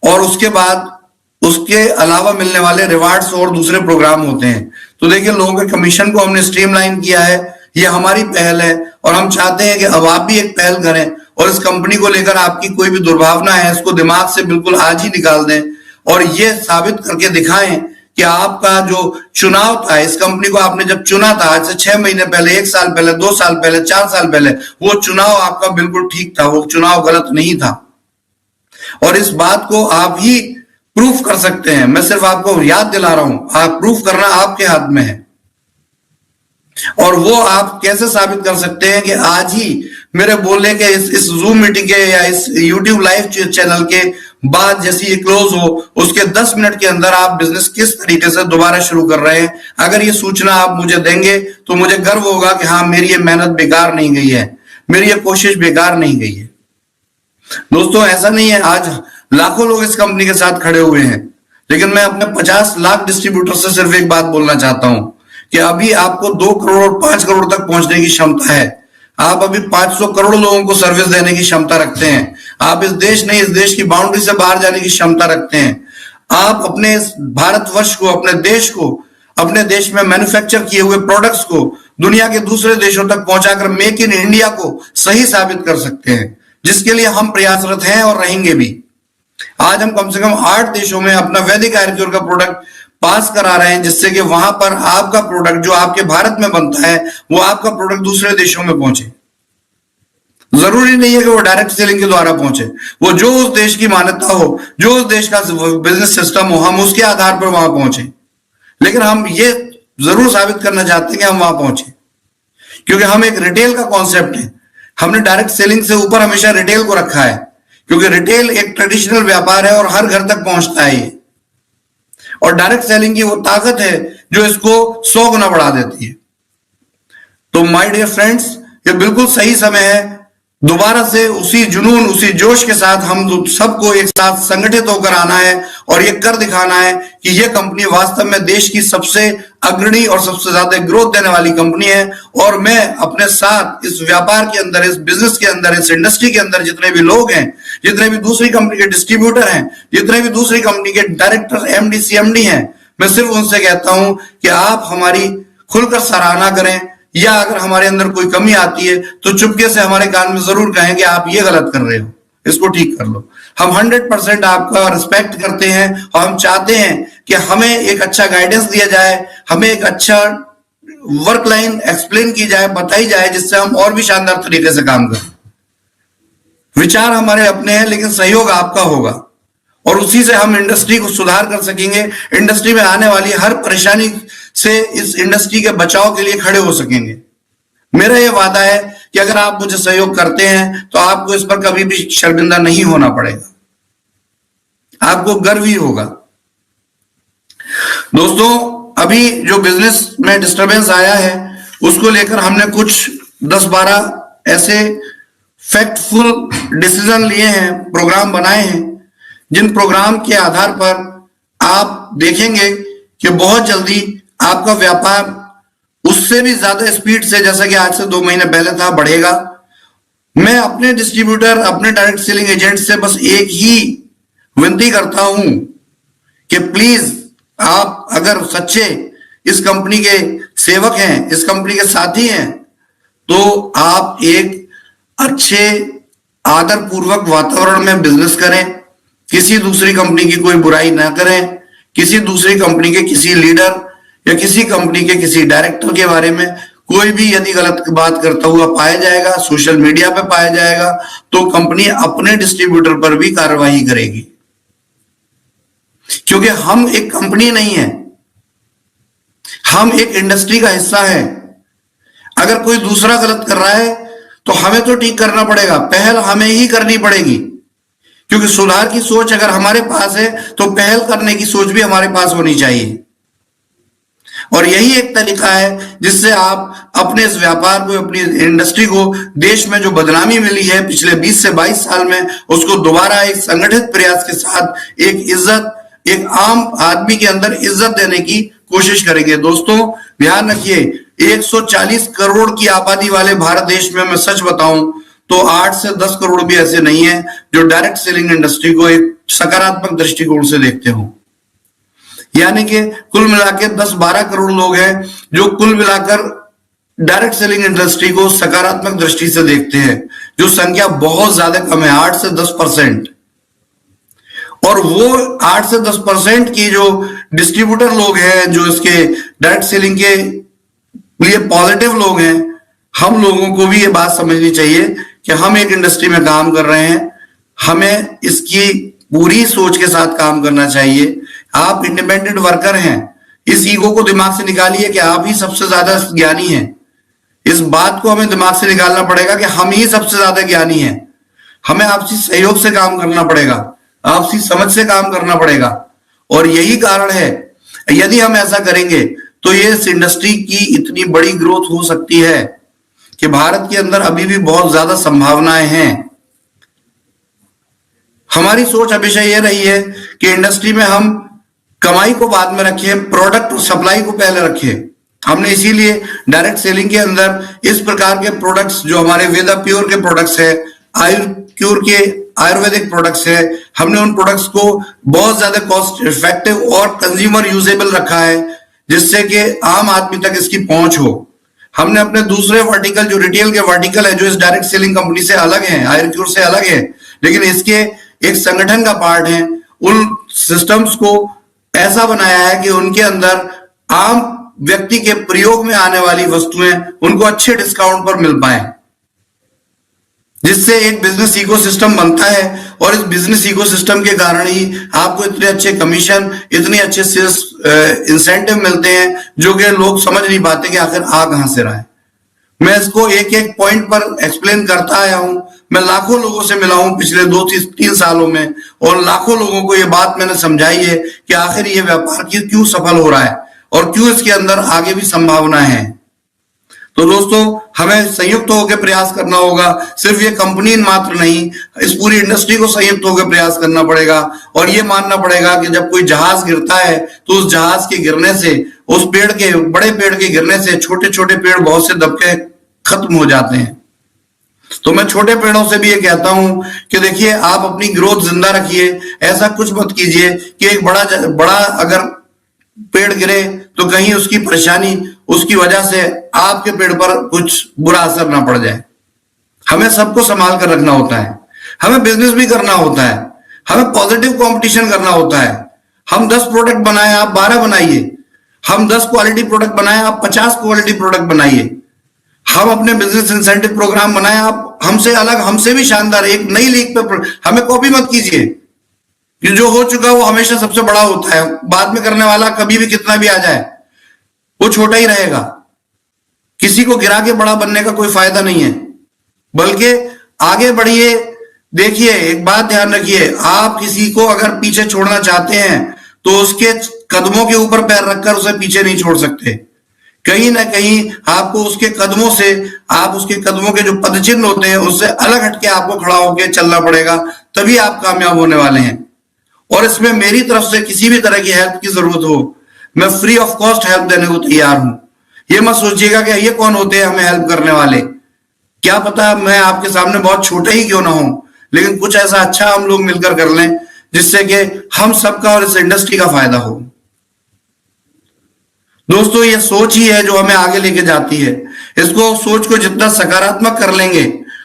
और उसके बाद उसके अलावा मिलने वाले रिवार्ड्स और दूसरे प्रोग्राम होते हैं। तो देखिए, लोगों के कमीशन को हमने स्ट्रीमलाइन किया है, ये हमारी पहल है, और हम चाहते हैं कि अब आप भी एक पहल करें और इस कंपनी को लेकर आपकी कोई भी दुर्भावना है इसको दिमाग से बिल्कुल आज ही निकाल दें, और ये साबित करके दिखाएं कि आपका जो चुनाव था, इस कंपनी को आपने जब चुना था आज से 6 महीने पहले, 1 साल पहले, 2 साल पहले, 4 साल पहले, वो चुनाव आपका बिल्कुल ठीक था, वो चुनाव गलत नहीं था। और इस बात को आप ही प्रूफ कर सकते हैं, मैं सिर्फ आपको याद दिला रहा हूं, आप प्रूफ करना आपके हाथ में है। और वो आप कैसे साबित कर सकते हैं कि आज ही मेरे बोलने के इस जूम मीटिंग के या इस यूट्यूब लाइव चैनल के बाद जैसे ये क्लोज हो, उसके 10 मिनट के अंदर आप बिजनेस किस तरीके से दोबारा शुरू कर रहे हैं। अगर ये सूचना आप मुझे देंगे तो मुझे गर्व होगा कि हाँ, मेरी ये मेहनत बेकार नहीं गई है, मेरी ये कोशिश बेकार नहीं गई है। दोस्तों, ऐसा नहीं है, आज लाखों लोग इस कंपनी के साथ खड़े हुए हैं, लेकिन मैं अपने 50 लाख डिस्ट्रीब्यूटर से सिर्फ एक बात बोलना चाहता हूं कि अभी आपको 2 करोड़ और 5 करोड़ तक पहुंचने की क्षमता है। आप अभी 500 करोड़ लोगों को सर्विस देने की क्षमता रखते हैं। आप इस देश नहीं, इस देश की बाउंड्री से बाहर जाने की क्षमता रखते हैं। आप अपने भारतवर्ष को, अपने देश को, अपने देश में मैन्युफैक्चर किए हुए प्रोडक्ट्स को दुनिया के दूसरे देशों तक पहुंचाकर मेक इन इंडिया को सही साबित कर सकते हैं, जिसके लिए हम प्रयासरत हैं और रहेंगे भी। आज हम कम से कम 8 देशों में अपना वैदिक आयुर्वेद का प्रोडक्ट पास करा रहे हैं, जिससे कि वहां पर आपका प्रोडक्ट जो आपके भारत में बनता है, वो आपका प्रोडक्ट दूसरे देशों में पहुंचे। जरूरी नहीं है कि वो डायरेक्ट सेलिंग के द्वारा पहुंचे, वो जो उस देश की मान्यता हो, जो उस देश का बिजनेस सिस्टम हो, हम उसके आधार पर वहां पहुंचे। लेकिन हम ये जरूर साबित करना चाहते हैं कि हम वहां पहुंचे, क्योंकि हम एक रिटेल का कॉन्सेप्ट है। हमने डायरेक्ट सेलिंग से ऊपर हमेशा रिटेल को रखा है, क्योंकि रिटेल एक ट्रेडिशनल व्यापार है और हर घर तक पहुंचता है ये। और डायरेक्ट सेलिंग की वो ताकत है जो इसको 100 गुना बढ़ा देती है। तो माय डियर फ्रेंड्स, ये बिल्कुल सही समय है दोबारा से उसी जुनून, उसी जोश के साथ हम सबको एक साथ संगठित होकर आना है और ये कर दिखाना है कि ये कंपनी वास्तव में देश की सबसे अग्रणी और सबसे ज्यादा ग्रोथ देने वाली कंपनी है। और मैं अपने साथ इस व्यापार के अंदर, इस बिजनेस के अंदर, इस इंडस्ट्री के अंदर जितने भी लोग हैं, जितने भी दूसरी कंपनी के डिस्ट्रीब्यूटर हैं, जितने भी दूसरी कंपनी के डायरेक्टर, एमडी, सीएमडी हैं, मैं सिर्फ उनसे कहता हूं कि आप हमारी खुलकर सराहना करें, या अगर हमारे अंदर कोई कमी आती है तो चुपके से हमारे कान में जरूर कहें कि आप ये गलत कर रहे हो, इसको ठीक कर लो। हम 100% आपका रिस्पेक्ट करते हैं और हम चाहते हैं कि हमें एक अच्छा गाइडेंस दिया जाए, हमें एक अच्छा वर्क लाइन एक्सप्लेन की जाए, बताई जाए, जिससे हम और भी शानदार तरीके से काम करें। विचार हमारे अपने हैं, लेकिन सहयोग आपका होगा, और उसी से हम इंडस्ट्री को सुधार कर सकेंगे। इंडस्ट्री में आने वाली हर परेशानी से इस इंडस्ट्री के बचाव के लिए खड़े हो सकेंगे। मेरा यह वादा है कि अगर आप मुझे सहयोग करते हैं तो आपको इस पर कभी भी शर्मिंदा नहीं होना पड़ेगा, आपको गर्व ही होगा। दोस्तों, अभी जो बिजनेस में डिस्टरबेंस आया है उसको लेकर हमने कुछ 10-12 ऐसे फैक्टफुल डिसीजन लिए हैं, प्रोग्राम बनाए हैं, जिन प्रोग्राम के आधार पर आप देखेंगे कि बहुत जल्दी आपका व्यापार उससे भी ज्यादा स्पीड से, जैसा कि आज से 2 महीने पहले था, बढ़ेगा। मैं अपने डिस्ट्रीब्यूटर, अपने डायरेक्ट सेलिंग एजेंट से बस एक ही विनती करता हूं कि प्लीज आप अगर सच्चे इस कंपनी के सेवक हैं, इस कंपनी के साथी हैं, तो आप एक अच्छे आदर पूर्वक वातावरण में बिजनेस करें, किसी दूसरी कंपनी की कोई बुराई ना करें, किसी दूसरी कंपनी के किसी लीडर या किसी कंपनी के किसी डायरेक्टर के बारे में कोई भी यदि गलत बात करता हुआ पाया जाएगा, सोशल मीडिया पे पाया जाएगा, तो कंपनी अपने डिस्ट्रीब्यूटर पर भी कार्रवाई करेगी। क्योंकि हम एक कंपनी नहीं है, हम एक इंडस्ट्री का हिस्सा है। अगर कोई दूसरा गलत कर रहा है तो हमें तो ठीक करना पड़ेगा, पहल हमें ही करनी पड़ेगी। क्योंकि सुधार की सोच अगर हमारे पास है तो पहल करने की सोच भी हमारे पास होनी चाहिए। और यही एक तरीका है जिससे आप अपने इस व्यापार को, अपनी इंडस्ट्री को, देश में जो बदनामी मिली है पिछले 20 से 22 साल में, उसको दोबारा एक संगठित प्रयास के साथ एक इज्जत, एक आम आदमी के अंदर इज्जत देने की कोशिश करेंगे। दोस्तों ध्यान रखिए, 140 करोड़ की आबादी वाले भारत देश में मैं सच बताऊं तो 8 से 10 करोड़ भी ऐसे नहीं है जो डायरेक्ट सेलिंग इंडस्ट्री को एक सकारात्मक दृष्टिकोण से देखते हो। यानी कि कुल मिलाकर 10-12 करोड़ लोग हैं जो कुल मिलाकर डायरेक्ट सेलिंग इंडस्ट्री को सकारात्मक दृष्टि से देखते हैं, जो संख्या बहुत ज्यादा कम है, 8 से 10%। और वो 8 से 10% की जो डिस्ट्रीब्यूटर लोग हैं, जो इसके डायरेक्ट सेलिंग के लिए पॉजिटिव लोग हैं, हम लोगों को भी ये बात समझनी चाहिए कि हम एक इंडस्ट्री में काम कर रहे हैं, हमें इसकी पूरी सोच के साथ काम करना चाहिए। आप इंडिपेंडेंट वर्कर हैं, इस ईगो को दिमाग से निकालिए कि आप ही सबसे ज्यादा ज्ञानी हैं। इस बात को हमें दिमाग से निकालना पड़ेगा कि हम ही सबसे ज्यादा ज्ञानी हैं। हमें आपसी सहयोग से काम करना पड़ेगा, आपसी समझ से काम करना पड़ेगा। और यही कारण है, यदि हम ऐसा करेंगे तो ये इस इंडस्ट्री की इतनी बड़ी ग्रोथ हो सकती है कि भारत के अंदर अभी भी बहुत ज्यादा संभावनाएं हैं। हमारी सोच हमेशा यह रही है कि इंडस्ट्री में हम कमाई को बाद में रखें, प्रोडक्ट और सप्लाई को पहले रखें। हमने इसीलिए डायरेक्ट सेलिंग के अंदर इस प्रकार के प्रोडक्ट्स, जो हमारे वेदा प्योर के प्रोडक्ट्स है, क्यूर के आयुर्वेदिक प्रोडक्ट्स है, हमने उन प्रोडक्ट्स को बहुत ज्यादा कॉस्ट इफेक्टिव और कंज्यूमर यूजेबल रखा है, जिससे कि आम आदमी तक इसकी पहुंच हो। हमने अपने दूसरे वर्टिकल, जो रिटेल के वर्टिकल है, जो इस डायरेक्ट सेलिंग कंपनी से अलग है, आयुर्क्यूर से अलग है, लेकिन इसके एक संगठन का पार्ट है, उन सिस्टम्स को ऐसा बनाया है कि उनके अंदर आम व्यक्ति के प्रयोग में आने वाली वस्तुएं उनको अच्छे डिस्काउंट पर मिल पाए, जिससे एक बिजनेस इकोसिस्टम बनता है। और इस बिजनेस इकोसिस्टम के कारण ही आपको इतने अच्छे कमीशन, इतने अच्छे सेल्स इंसेंटिव मिलते हैं, जो कि लोग समझ नहीं पाते कि आखिर आ कहां से रहा है। मैं इसको एक एक पॉइंट पर एक्सप्लेन करता आया हूं। मैं लाखों लोगों से मिला हूं पिछले 2-3 सालों में, और लाखों लोगों को ये बात मैंने समझाई है कि आखिर ये व्यापार क्यों सफल हो रहा है और क्यों इसके अंदर आगे भी संभावना है। तो दोस्तों हमें संयुक्त होकर प्रयास करना होगा। सिर्फ ये कंपनी मात्र नहीं, इस पूरी इंडस्ट्री को संयुक्त होकर प्रयास करना पड़ेगा। और ये मानना पड़ेगा कि जब कोई जहाज गिरता है तो उस जहाज के गिरने से, उस पेड़ के, बड़े पेड़ के गिरने से छोटे छोटे पेड़ बहुत से दबके खत्म हो जाते हैं। तो मैं छोटे पेड़ों से भी ये कहता हूं कि देखिए, आप अपनी ग्रोथ जिंदा रखिए। ऐसा कुछ मत कीजिए कि एक बड़ा अगर पेड़ गिरे तो कहीं उसकी परेशानी, उसकी वजह से आपके पेड़ पर कुछ बुरा असर ना पड़ जाए। हमें सबको संभाल कर रखना होता है, हमें बिजनेस भी करना होता है, हमें पॉजिटिव कंपटीशन करना होता है। हम 10 प्रोडक्ट बनाए, आप 12 बनाइए। हम 10 क्वालिटी प्रोडक्ट बनाए, आप 50 क्वालिटी प्रोडक्ट बनाइए। हम अपने बिजनेस इंसेंटिव प्रोग्राम बनाए, आप हमसे अलग, हमसे भी शानदार एक नई लीग पे, हमें कॉपी मत कीजिए कि जो हो चुका वो हमेशा सबसे बड़ा होता है। बाद में करने वाला कभी भी कितना भी आ जाए वो छोटा ही रहेगा। किसी को गिरा के बड़ा बनने का कोई फायदा नहीं है, बल्कि आगे बढ़िए। देखिए, एक बात ध्यान रखिए, आप किसी को अगर पीछे छोड़ना चाहते हैं तो उसके कदमों के ऊपर पैर रखकर उसे पीछे नहीं छोड़ सकते। कहीं ना कहीं आपको उसके कदमों से, आप उसके कदमों के जो पदचिन्ह होते हैं उससे अलग हटके आपको खड़ा होकर चलना पड़ेगा, तभी आप कामयाब होने वाले हैं। और इसमें मेरी तरफ से किसी भी तरह की हेल्प की जरूरत हो, मैं फ्री ऑफ कॉस्ट हेल्प देने को तैयार हूं। ये मत सोचिएगा कि ये कौन होते हैं हमें हेल्प करने वाले। क्या पता मैं आपके सामने बहुत छोटा ही क्यों ना हूं, लेकिन कुछ ऐसा अच्छा हम लोग मिलकर कर लें जिससे कि हम सबका और इस इंडस्ट्री का फायदा हो। दोस्तों, ये सोच ही है जो हमें आगे लेके जाती है। इसको सोच को जितना सकारात्मक कर लेंगे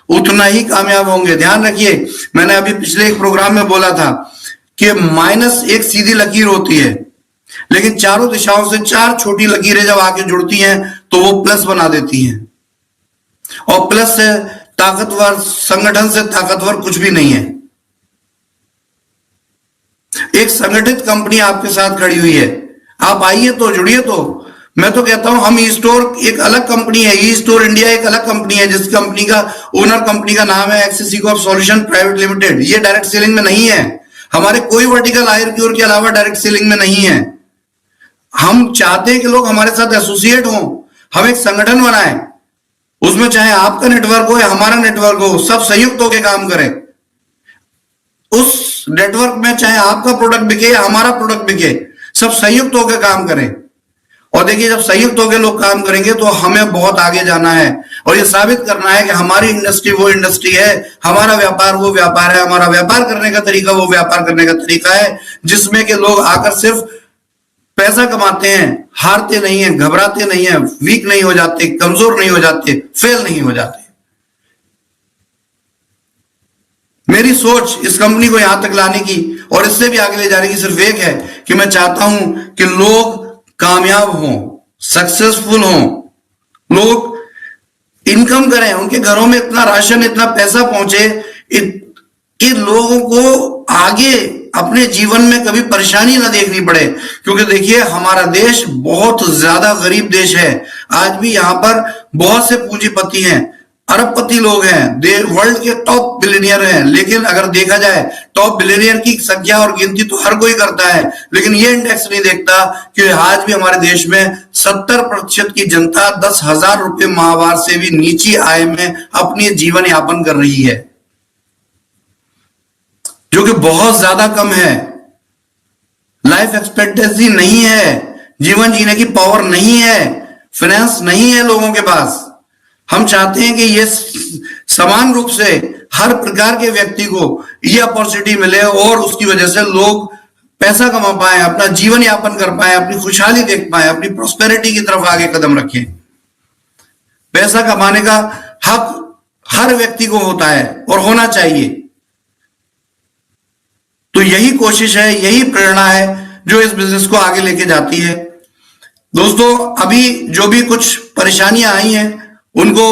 उतना ही कामयाब होंगे। ध्यान रखिए, मैंने अभी पिछले एक प्रोग्राम में बोला था कि माइनस एक सीधी लकीर होती है, लेकिन चारों दिशाओं से चार छोटी लकीरें जब आके जुड़ती हैं तो वो प्लस बना देती हैं। और प्लस से ताकतवर संगठन से ताकतवर कुछ भी नहीं है। एक संगठित कंपनी आपके साथ खड़ी हुई है, आप आइए तो, जुड़िए तो। मैं तो कहता हूं हम ई स्टोर एक अलग कंपनी है, ई स्टोर इंडिया एक अलग कंपनी है, जिस कंपनी का ओनर कंपनी का नाम है एक्सेस इकॉप सॉल्यूशन प्राइवेट लिमिटेड। ये डायरेक्ट सेलिंग में नहीं है, हमारे कोई वर्टिकल हायर क्योर के अलावा डायरेक्ट सेलिंग में नहीं है। हम चाहते हैं कि लोग हमारे साथ एसोसिएट हों, हम एक संगठन बनाएं, उसमें चाहे आपका नेटवर्क हो या हमारा नेटवर्क हो, सब संयुक्त होकर काम करें। उस नेटवर्क में चाहे आपका प्रोडक्ट बिके या हमारा प्रोडक्ट बिके, सब संयुक्त होकर काम करें। और देखिए, जब संयुक्त होकर लोग काम करेंगे तो हमें बहुत आगे जाना है और ये साबित करना है कि हमारी इंडस्ट्री वो इंडस्ट्री है, हमारा व्यापार वो व्यापार है, हमारा व्यापार करने का तरीका वो व्यापार करने का तरीका है जिसमें कि लोग आकर सिर्फ पैसा कमाते हैं, हारते नहीं है, घबराते नहीं है, वीक नहीं हो जाते, कमजोर नहीं हो जाते, फेल नहीं हो जाते। मेरी सोच इस कंपनी को यहां तक लाने की और इससे भी आगे ले जाने की सिर्फ एक है कि मैं चाहता हूं कि लोग कामयाब हों, सक्सेसफुल हों, लोग इनकम करें, उनके घरों में इतना राशन, इतना पैसा पहुंचे कि लोगों को आगे अपने जीवन में कभी परेशानी ना देखनी पड़े। क्योंकि देखिए, हमारा देश बहुत ज्यादा गरीब देश है। आज भी यहां पर बहुत से पूंजीपति हैं, अरबपति लोग हैं, वर्ल्ड के टॉप बिलियनियर हैं, लेकिन अगर देखा जाए टॉप बिलियनियर की संख्या और गिनती तो हर कोई करता है, लेकिन ये इंडेक्स नहीं देखता कि आज भी हमारे देश में 70% की जनता 10,000 रुपए माहवार से भी नीची आय में अपनी जीवन यापन कर रही है, जो कि बहुत ज्यादा कम है। लाइफ एक्सपेक्टेंसी नहीं है, जीवन जीने की पावर नहीं है, फाइनेंस नहीं है लोगों के पास। हम चाहते हैं कि ये समान रूप से हर प्रकार के व्यक्ति को ये अपॉर्चुनिटी मिले और उसकी वजह से लोग पैसा कमा पाए, अपना जीवन यापन कर पाए, अपनी खुशहाली देख पाए, अपनी प्रोस्पेरिटी की तरफ आगे कदम रखें। पैसा कमाने का हक हर व्यक्ति को होता है और होना चाहिए। तो यही कोशिश है, यही प्रेरणा है जो इस बिजनेस को आगे लेके जाती है। दोस्तों, अभी जो भी कुछ परेशानियां आई हैं उनको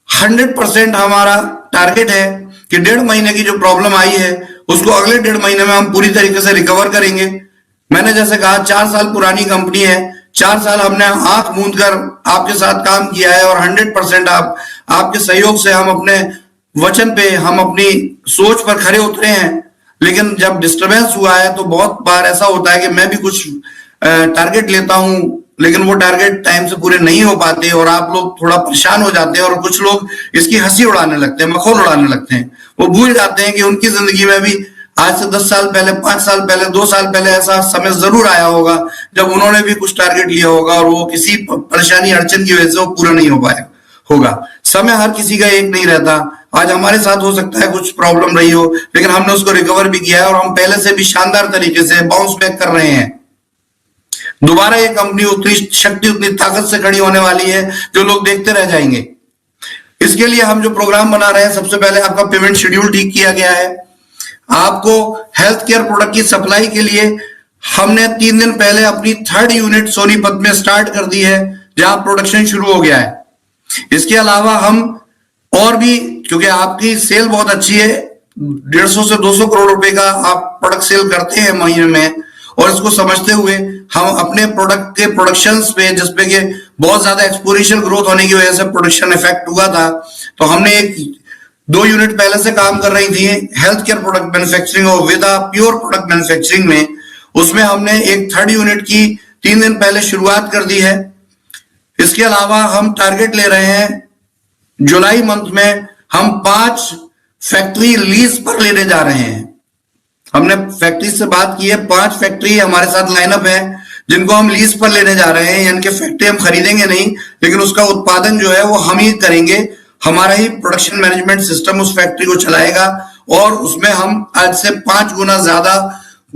100% हमारा टारगेट है कि 1.5 महीने की जो प्रॉब्लम आई है उसको अगले 1.5 महीने में हम पूरी तरीके से रिकवर करेंगे। मैंने जैसे कहा, 4 साल पुरानी कंपनी है, 4 साल हमने आंख मूंद कर आपके साथ काम किया है और 100% आपके सहयोग से हम अपने वचन पे, हम अपनी सोच पर खरे उतरे हैं। लेकिन जब डिस्टरबेंस हुआ है तो बहुत बार ऐसा होता है कि मैं भी कुछ टारगेट लेता हूं, लेकिन वो टारगेट टाइम से पूरे नहीं हो पाते और आप लोग थोड़ा परेशान हो जाते हैं और कुछ लोग इसकी हंसी उड़ाने लगते हैं, मखौल उड़ाने लगते हैं। वो भूल जाते हैं कि उनकी जिंदगी में भी आज से 10 साल पहले, 5 साल पहले, 2 साल पहले ऐसा समय जरूर आया होगा जब उन्होंने भी कुछ टारगेट लिया होगा और वो किसी परेशानी, अड़चन की वजह से वो पूरा नहीं हो पाया होगा। समय हर किसी का एक नहीं रहता। आज हमारे साथ हो सकता है कुछ प्रॉब्लम रही हो, लेकिन हमने उसको रिकवर भी किया है और हम पहले से भी शानदार तरीके से बाउंस बैक कर रहे हैं। दोबारा ये कंपनी उतनी शक्ति, उतनी ताकत से खड़ी होने वाली है जो लोग देखते रह जाएंगे। इसके लिए हम जो प्रोग्राम बना रहे हैं, सबसे पहले आपका पेमेंट शेड्यूल ठीक किया गया है। आपको हेल्थ केयर प्रोडक्ट की सप्लाई के लिए हमने 3 दिन पहले अपनी 3rd यूनिट सोनीपत में स्टार्ट कर दी है, जहां प्रोडक्शन शुरू हो गया है। इसके अलावा हम और भी, क्योंकि आपकी सेल बहुत अच्छी है, 150 से 200 करोड़ रुपए का आप प्रोडक्ट सेल करते हैं महीने में, और इसको समझते हुए हम अपने प्रोडक्ट के प्रोडक्शंस पे, जिसपे के बहुत ज्यादा एक्सपोनेंशियल ग्रोथ होने की वजह से प्रोडक्शन इफेक्ट हुआ था, तो हमने 2 यूनिट पहले से काम कर रही थी हेल्थ केयर प्रोडक्ट मैन्युफैक्चरिंग और विदा प्योर प्रोडक्ट मैन्युफैक्चरिंग में। उसमें हमने एक 3rd यूनिट की 3 दिन पहले शुरुआत कर दी है। इसके अलावा हम टारगेट ले रहे हैं जुलाई मंथ में हम 5 फैक्ट्री लीज पर लेने जा रहे हैं। हमने फैक्ट्री से बात की है, 5 फैक्ट्री हमारे साथ लाइनअप है जिनको हम लीज पर लेने जा रहे हैं, यानी कि फैक्ट्री हम खरीदेंगे नहीं, लेकिन उसका उत्पादन जो है वो हम ही करेंगे। हमारा ही प्रोडक्शन मैनेजमेंट सिस्टम उस फैक्ट्री को चलाएगा और उसमें हम आज से 5 गुना ज्यादा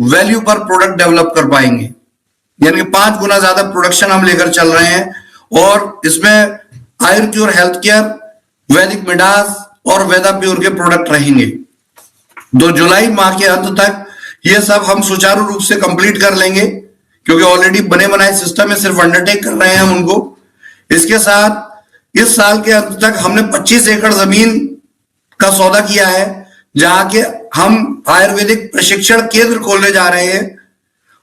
वैल्यू पर प्रोडक्ट डेवलप कर पाएंगे, यानी कि 5 गुना ज्यादा प्रोडक्शन हम लेकर चल रहे हैं। और इसमें आयुर्क्योर हेल्थ केयर, वैदिक मिडास और वेदा प्योर के प्रोडक्ट रहेंगे। 2 जुलाई माह के अंत तक ये सब हम सुचारू रूप से कंप्लीट कर लेंगे, क्योंकि ऑलरेडी बने बनाए सिस्टम में सिर्फ अंडरटेक कर रहे हैं हम उनको। इसके साथ इस साल के अंत तक हमने 25 एकड़ जमीन का सौदा किया है, जहां के हम आयुर्वेदिक प्रशिक्षण केंद्र खोलने जा रहे हैं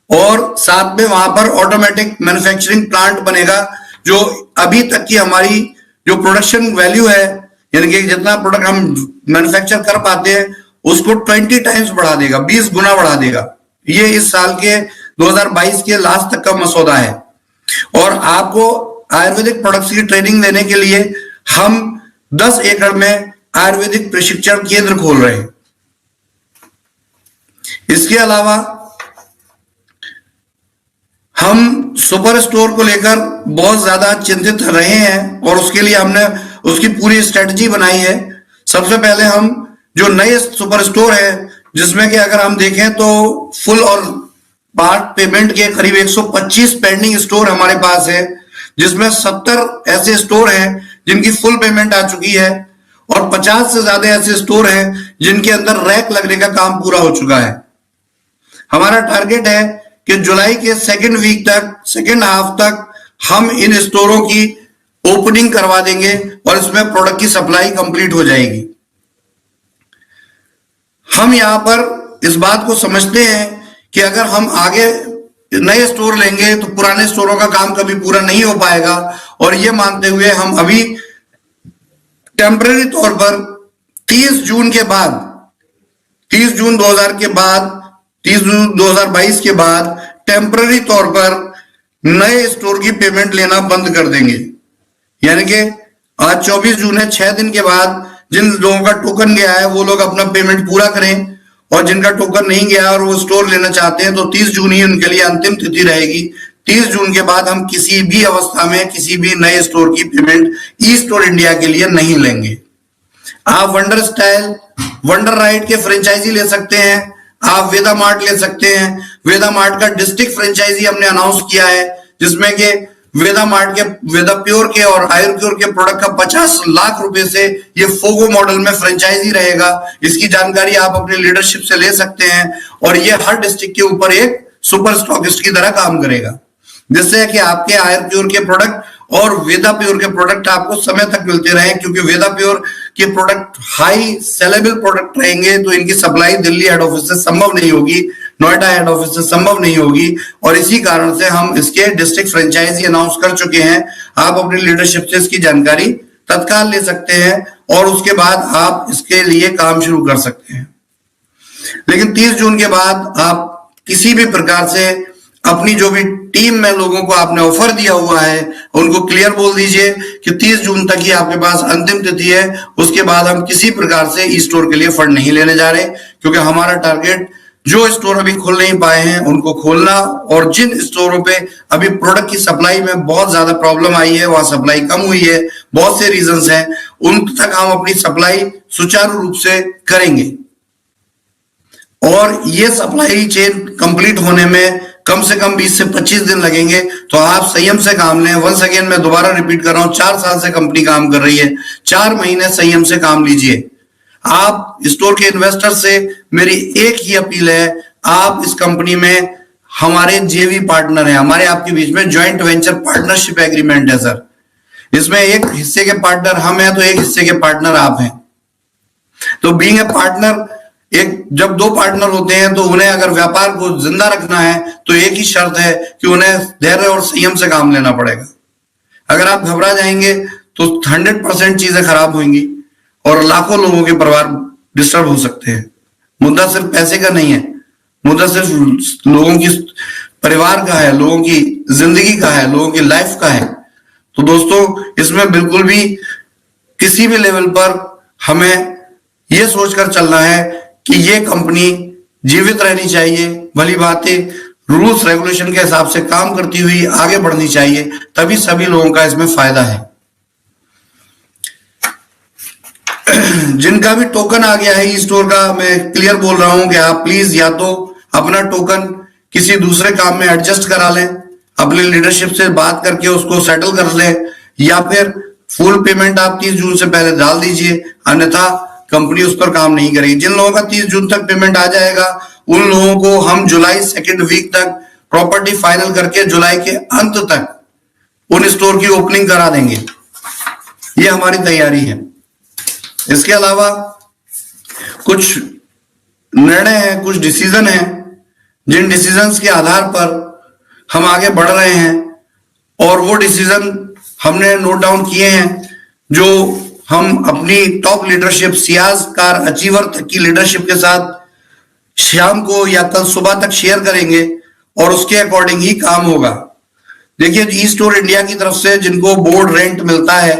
और साथ में वहां पर ऑटोमेटिक मैन्युफैक्चरिंग प्लांट बनेगा, जो अभी तक की हमारी जो प्रोडक्शन वैल्यू है, यानी कि जितना प्रोडक्ट हम मैन्युफैक्चर कर पाते हैं उसको 20 टाइम्स बढ़ा देगा, 20 गुना बढ़ा देगा। ये इस साल के 2022 के लास्ट तक का मसौदा है। और आपको आयुर्वेदिक प्रोडक्ट्स की ट्रेनिंग देने के लिए हम 10 एकड़ में आयुर्वेदिक प्रशिक्षण केंद्र खोल रहे हैं। इसके अलावा हम सुपर स्टोर को लेकर बहुत ज्यादा चिंतित रहे हैं और उसके लिए हमने उसकी पूरी स्ट्रेटजी बनाई है। सबसे पहले हम जो नए सुपर स्टोर है, जिसमें कि अगर हम देखें तो फुल और पार्ट पेमेंट के करीब 125 पेंडिंग स्टोर हमारे पास है, जिसमें 70 ऐसे स्टोर हैं जिनकी फुल पेमेंट आ चुकी है और 50 से ज्यादा ऐसे स्टोर हैं जिनके अंदर रैक लगने का काम पूरा हो चुका है। हमारा टारगेट है कि जुलाई के सेकेंड वीक तक, सेकेंड हाफ तक हम इन स्टोरों की ओपनिंग करवा देंगे और इसमें प्रोडक्ट की सप्लाई कंप्लीट हो जाएगी। हम यहां पर इस बात को समझते हैं कि अगर हम आगे नए स्टोर लेंगे तो पुराने स्टोरों का काम कभी पूरा नहीं हो पाएगा, और ये मानते हुए हम अभी टेम्पररी तौर पर 30 जून के बाद, 30 जून 2000 के बाद, 30 जून 2022 के बाद टेम्पररी तौर पर नए स्टोर की पेमेंट लेना बंद कर देंगे। यानी कि आज 24 जून है, 6 दिन के बाद जिन लोगों का टोकन गया है वो लोग अपना पेमेंट पूरा करें, और जिनका टोकन नहीं गया और वो स्टोर लेना चाहते हैं तो 30 जून ही उनके लिए अंतिम तिथि रहेगी। 30 जून के बाद हम किसी भी अवस्था में किसी भी नए स्टोर की पेमेंट ई स्टोर इंडिया के लिए नहीं लेंगे। आप वंडर स्टाइल, वंडर राइड के फ्रेंचाइजी ले सकते हैं, आप वेदा मार्ट ले सकते हैं। वेदा मार्ट का डिस्ट्रिक्ट फ्रेंचाइजी हमने अनाउंस किया है, जिसमें कि वेदा मार्ट के, वेदा प्योर के और आयुर्क्योर के प्रोडक्ट का 50 लाख रुपए से ये फोगो मॉडल में फ्रेंचाइजी रहेगा। इसकी जानकारी आप अपने लीडरशिप से ले सकते हैं और ये हर डिस्ट्रिक्ट के ऊपर एक सुपर स्टॉकिस्ट की तरह काम करेगा, जिससे कि आपके आयुर्क्योर के प्रोडक्ट और वेदा प्योर के प्रोडक्ट आपको समय तक मिलते रहे, क्योंकि वेदा प्योर के प्रोडक्ट हाई सेलेबल प्रोडक्ट रहेंगे तो इनकी सप्लाई दिल्ली हेड ऑफिस से संभव नहीं होगी, नोएडा हेड ऑफिस से संभव नहीं होगी, और इसी कारण से हम इसके डिस्ट्रिक्ट फ्रेंचाइजी अनाउंस कर चुके हैं। आप अपनी लीडरशिप से इसकी जानकारी तत्काल ले सकते हैं और उसके बाद आप इसके लिए काम शुरू कर सकते हैं। लेकिन 30 जून के बाद आप किसी भी प्रकार से अपनी जो भी टीम में लोगों को आपने ऑफर दिया हुआ है उनको क्लियर बोल दीजिए कि 30 जून तक ही आपके पास अंतिम तिथि है, उसके बाद हम किसी प्रकार से ई स्टोर के लिए फंड नहीं लेने जा रहे, क्योंकि हमारा टारगेट जो स्टोर अभी खुल नहीं पाए हैं उनको खोलना, और जिन स्टोरों पे अभी प्रोडक्ट की सप्लाई में बहुत ज्यादा प्रॉब्लम आई है, वहां सप्लाई कम हुई है, बहुत से रीजंस हैं, उन तक हम अपनी सप्लाई सुचारू रूप से करेंगे। और ये सप्लाई चेन कंप्लीट होने में कम से कम 20 से 25 दिन लगेंगे, तो आप संयम से काम लें। वंस अगेन मैं दोबारा रिपीट कर रहा हूं, 4 साल से कंपनी काम कर रही है, 4 महीने संयम से काम लीजिए। आप स्टोर के इन्वेस्टर से मेरी एक ही अपील है, आप इस कंपनी में हमारे जेवी पार्टनर हैं, हमारे आपके बीच में ज्वाइंट वेंचर पार्टनरशिप एग्रीमेंट है सर। इसमें एक हिस्से के पार्टनर हम हैं तो एक हिस्से के पार्टनर आप हैं। तो बीइंग ए पार्टनर, एक जब 2 पार्टनर होते हैं तो उन्हें अगर व्यापार को जिंदा रखना है तो एक ही शर्त है कि उन्हें धैर्य और संयम से काम लेना पड़ेगा। अगर आप घबरा जाएंगे तो 100% चीजें खराब होंगी और लाखों लोगों के परिवार डिस्टर्ब हो सकते हैं। मुद्दा सिर्फ पैसे का नहीं है, मुद्दा सिर्फ लोगों की परिवार का है, लोगों की जिंदगी का है, लोगों की लाइफ का है। तो दोस्तों, इसमें बिल्कुल भी किसी भी लेवल पर हमें यह सोचकर चलना है कि ये कंपनी जीवित रहनी चाहिए, भली बातें रूल्स रेगुलेशन के हिसाब से काम करती हुई आगे बढ़नी चाहिए, तभी सभी लोगों का इसमें फायदा है। जिनका भी टोकन आ गया है ई स्टोर का, मैं क्लियर बोल रहा हूं कि आप प्लीज या तो अपना टोकन किसी दूसरे काम में एडजस्ट करा लें, अपने लीडरशिप से बात करके उसको सेटल कर लें, या फिर फुल पेमेंट आप 30 जून से पहले डाल दीजिए, अन्यथा कंपनी उस पर काम नहीं करेगी। जिन लोगों का 30 जून तक पेमेंट आ जाएगा उन लोगों को हम जुलाई सेकेंड वीक तक प्रॉपर्टी फाइनल करके जुलाई के अंत तक उन स्टोर की ओपनिंग करा देंगे। ये हमारी तैयारी है। इसके अलावा कुछ निर्णय हैं, कुछ डिसीजन हैं, जिन डिसीजंस के आधार पर हम आगे बढ़ रहे हैं, और वो डिसीजन हमने नोट डाउन किए हैं, जो हम अपनी top leadership Ciaz car achiever तक की लीडरशिप के साथ शाम को या कल सुबह तक शेयर करेंगे, और उसके अकॉर्डिंग ही काम होगा। देखिए, ई स्टोर इंडिया की तरफ से जिनको बोर्ड रेंट मिलता है,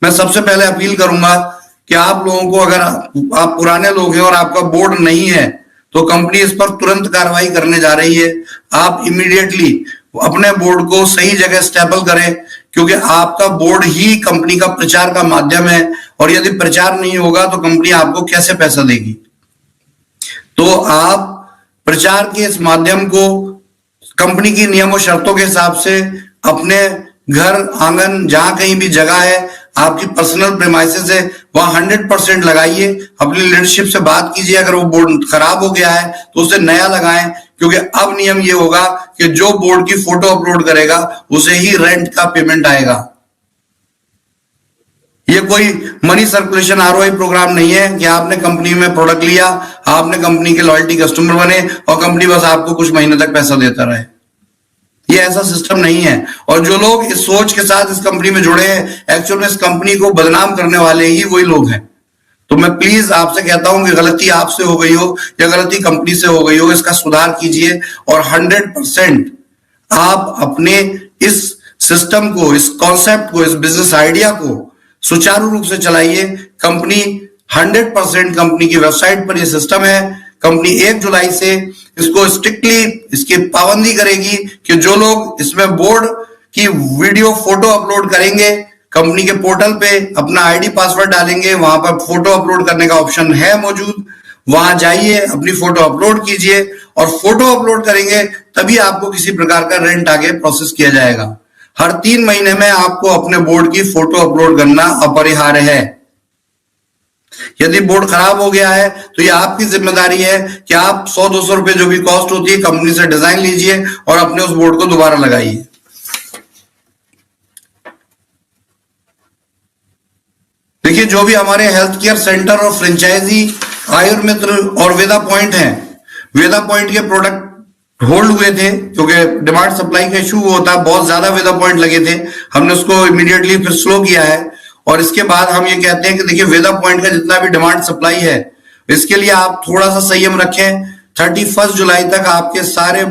मैं सबसे पहले अपील करूंगा कि आप लोगों को, अगर आप पुराने लोग हैं और आपका बोर्ड नहीं है, तो कंपनी इस पर तुरंत कार्रवाई करने जा रही है। आप इमीडिएटली अपने बोर्ड को सही जगह स्टेबल करें, क्योंकि आपका बोर्ड ही कंपनी का प्रचार का माध्यम है, और यदि प्रचार नहीं होगा तो कंपनी आपको कैसे पैसा देगी। तो आप प्रचार के इस माध्यम को कंपनी की नियमों शर्तों के हिसाब से अपने घर आंगन जहां कहीं भी जगह है, आपकी पर्सनल प्रेमाइसेस है, वहां 100% लगाइए। अपनी लीडरशिप से बात कीजिए, अगर वो बोर्ड खराब हो गया है तो उसे नया लगाएं, क्योंकि अब नियम ये होगा कि जो बोर्ड की फोटो अपलोड करेगा उसे ही रेंट का पेमेंट आएगा। ये कोई मनी सर्कुलेशन आरओआई प्रोग्राम नहीं है कि आपने कंपनी में प्रोडक्ट लिया, आपने कंपनी के लॉयल्टी कस्टमर बने और कंपनी बस आपको कुछ महीने तक पैसा देता रहे। ये ऐसा सिस्टम नहीं है। और जो लोग इस सोच के साथ इस कंपनी में जुड़े हैं, एक्चुअल में इस कंपनी को बदनाम करने वाले ही वही लोग हैं। तो मैं प्लीज आपसे कहता हूं कि गलती आपसे हो गई हो या गलती कंपनी से हो गई हो, इसका सुधार कीजिए, और 100% आप अपने इस सिस्टम को, इस कॉन्सेप्ट को, इस बिजनेस आइडिया को सुचारू रूप से चलाइए। कंपनी 100% कंपनी की वेबसाइट पर यह सिस्टम है। कंपनी 1 जुलाई से इसको स्ट्रिक्टली इसकी पाबंदी करेगी कि जो लोग इसमें बोर्ड की वीडियो फोटो अपलोड करेंगे, कंपनी के पोर्टल पे अपना आईडी पासवर्ड डालेंगे, वहां पर फोटो अपलोड करने का ऑप्शन है मौजूद, वहां जाइए, अपनी फोटो अपलोड कीजिए, और फोटो अपलोड करेंगे तभी आपको किसी प्रकार का रेंट आगे प्रोसेस किया जाएगा। हर 3 महीने में आपको अपने बोर्ड की फोटो अपलोड करना अपरिहार्य है। यदि बोर्ड खराब हो गया है तो यह आपकी जिम्मेदारी है कि आप 100-200 रुपए जो भी कॉस्ट होती है कंपनी से डिजाइन लीजिए और अपने उस बोर्ड को दोबारा लगाइए। देखिए, जो भी हमारे हेल्थ केयर सेंटर और फ्रेंचाइजी आयुर्मित्र और वेदा पॉइंट हैं, वेदा पॉइंट के प्रोडक्ट होल्ड हुए थे क्योंकि डिमांड सप्लाई का इशू होता है, बहुत ज्यादा वेदा पॉइंट लगे थे, हमने उसको इमीडिएटली फिर स्लो किया है। और इसके बाद हम ये कहते हैं कि देखिए, वेदा पॉइंट का जितना भी डिमांड सप्लाई है, इसके लिए आप थोड़ा सा संयम रखें। 31 जुलाई तक आपके सारे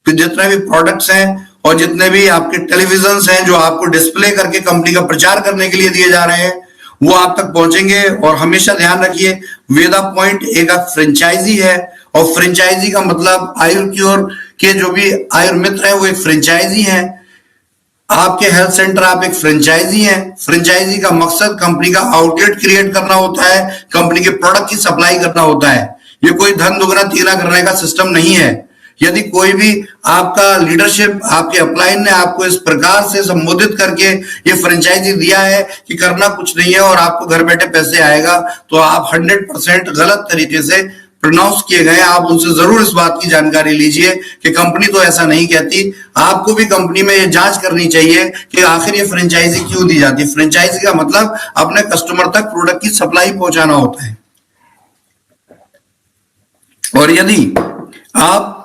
जितने भी प्रोडक्ट्स हैं और जितने भी आपके टेलीविजन हैं जो आपको डिस्प्ले करके कंपनी का प्रचार करने के लिए दिए जा रहे हैं, वो आप तक पहुंचेंगे। और हमेशा ध्यान रखिए, वेदा पॉइंट एक फ्रेंचाइजी है, और फ्रेंचाइजी का मतलब आयुर्क्योर के जो भी आयुर्मित्र है वो एक फ्रेंचाइजी है। आपके हेल्थ सेंटर आप एक फ्रेंचाइजी हैं। फ्रेंचाइजी का मकसद कंपनी का आउटलेट क्रिएट करना होता है, कंपनी के प्रोडक्ट की सप्लाई करना होता है। ये कोई धन दुगना तिगना करने का सिस्टम नहीं है। यदि कोई भी आपका लीडरशिप, आपके अपलाइन ने आपको इस प्रकार से संबोधित करके ये फ्रेंचाइजी दिया है कि करना कुछ नहीं है और आपको घर बैठे पैसे आएगा, तो आप 100% गलत तरीके से प्रोनाउंस किए गए। आप उनसे जरूर इस बात की जानकारी लीजिए कि कंपनी तो ऐसा नहीं कहती। आपको भी कंपनी में ये जांच करनी चाहिए कि आखिर ये फ्रेंचाइजी क्यों दी जाती है। फ्रेंचाइजी का मतलब अपने कस्टमर तक प्रोडक्ट की सप्लाई पहुंचाना होता है। और यदि आप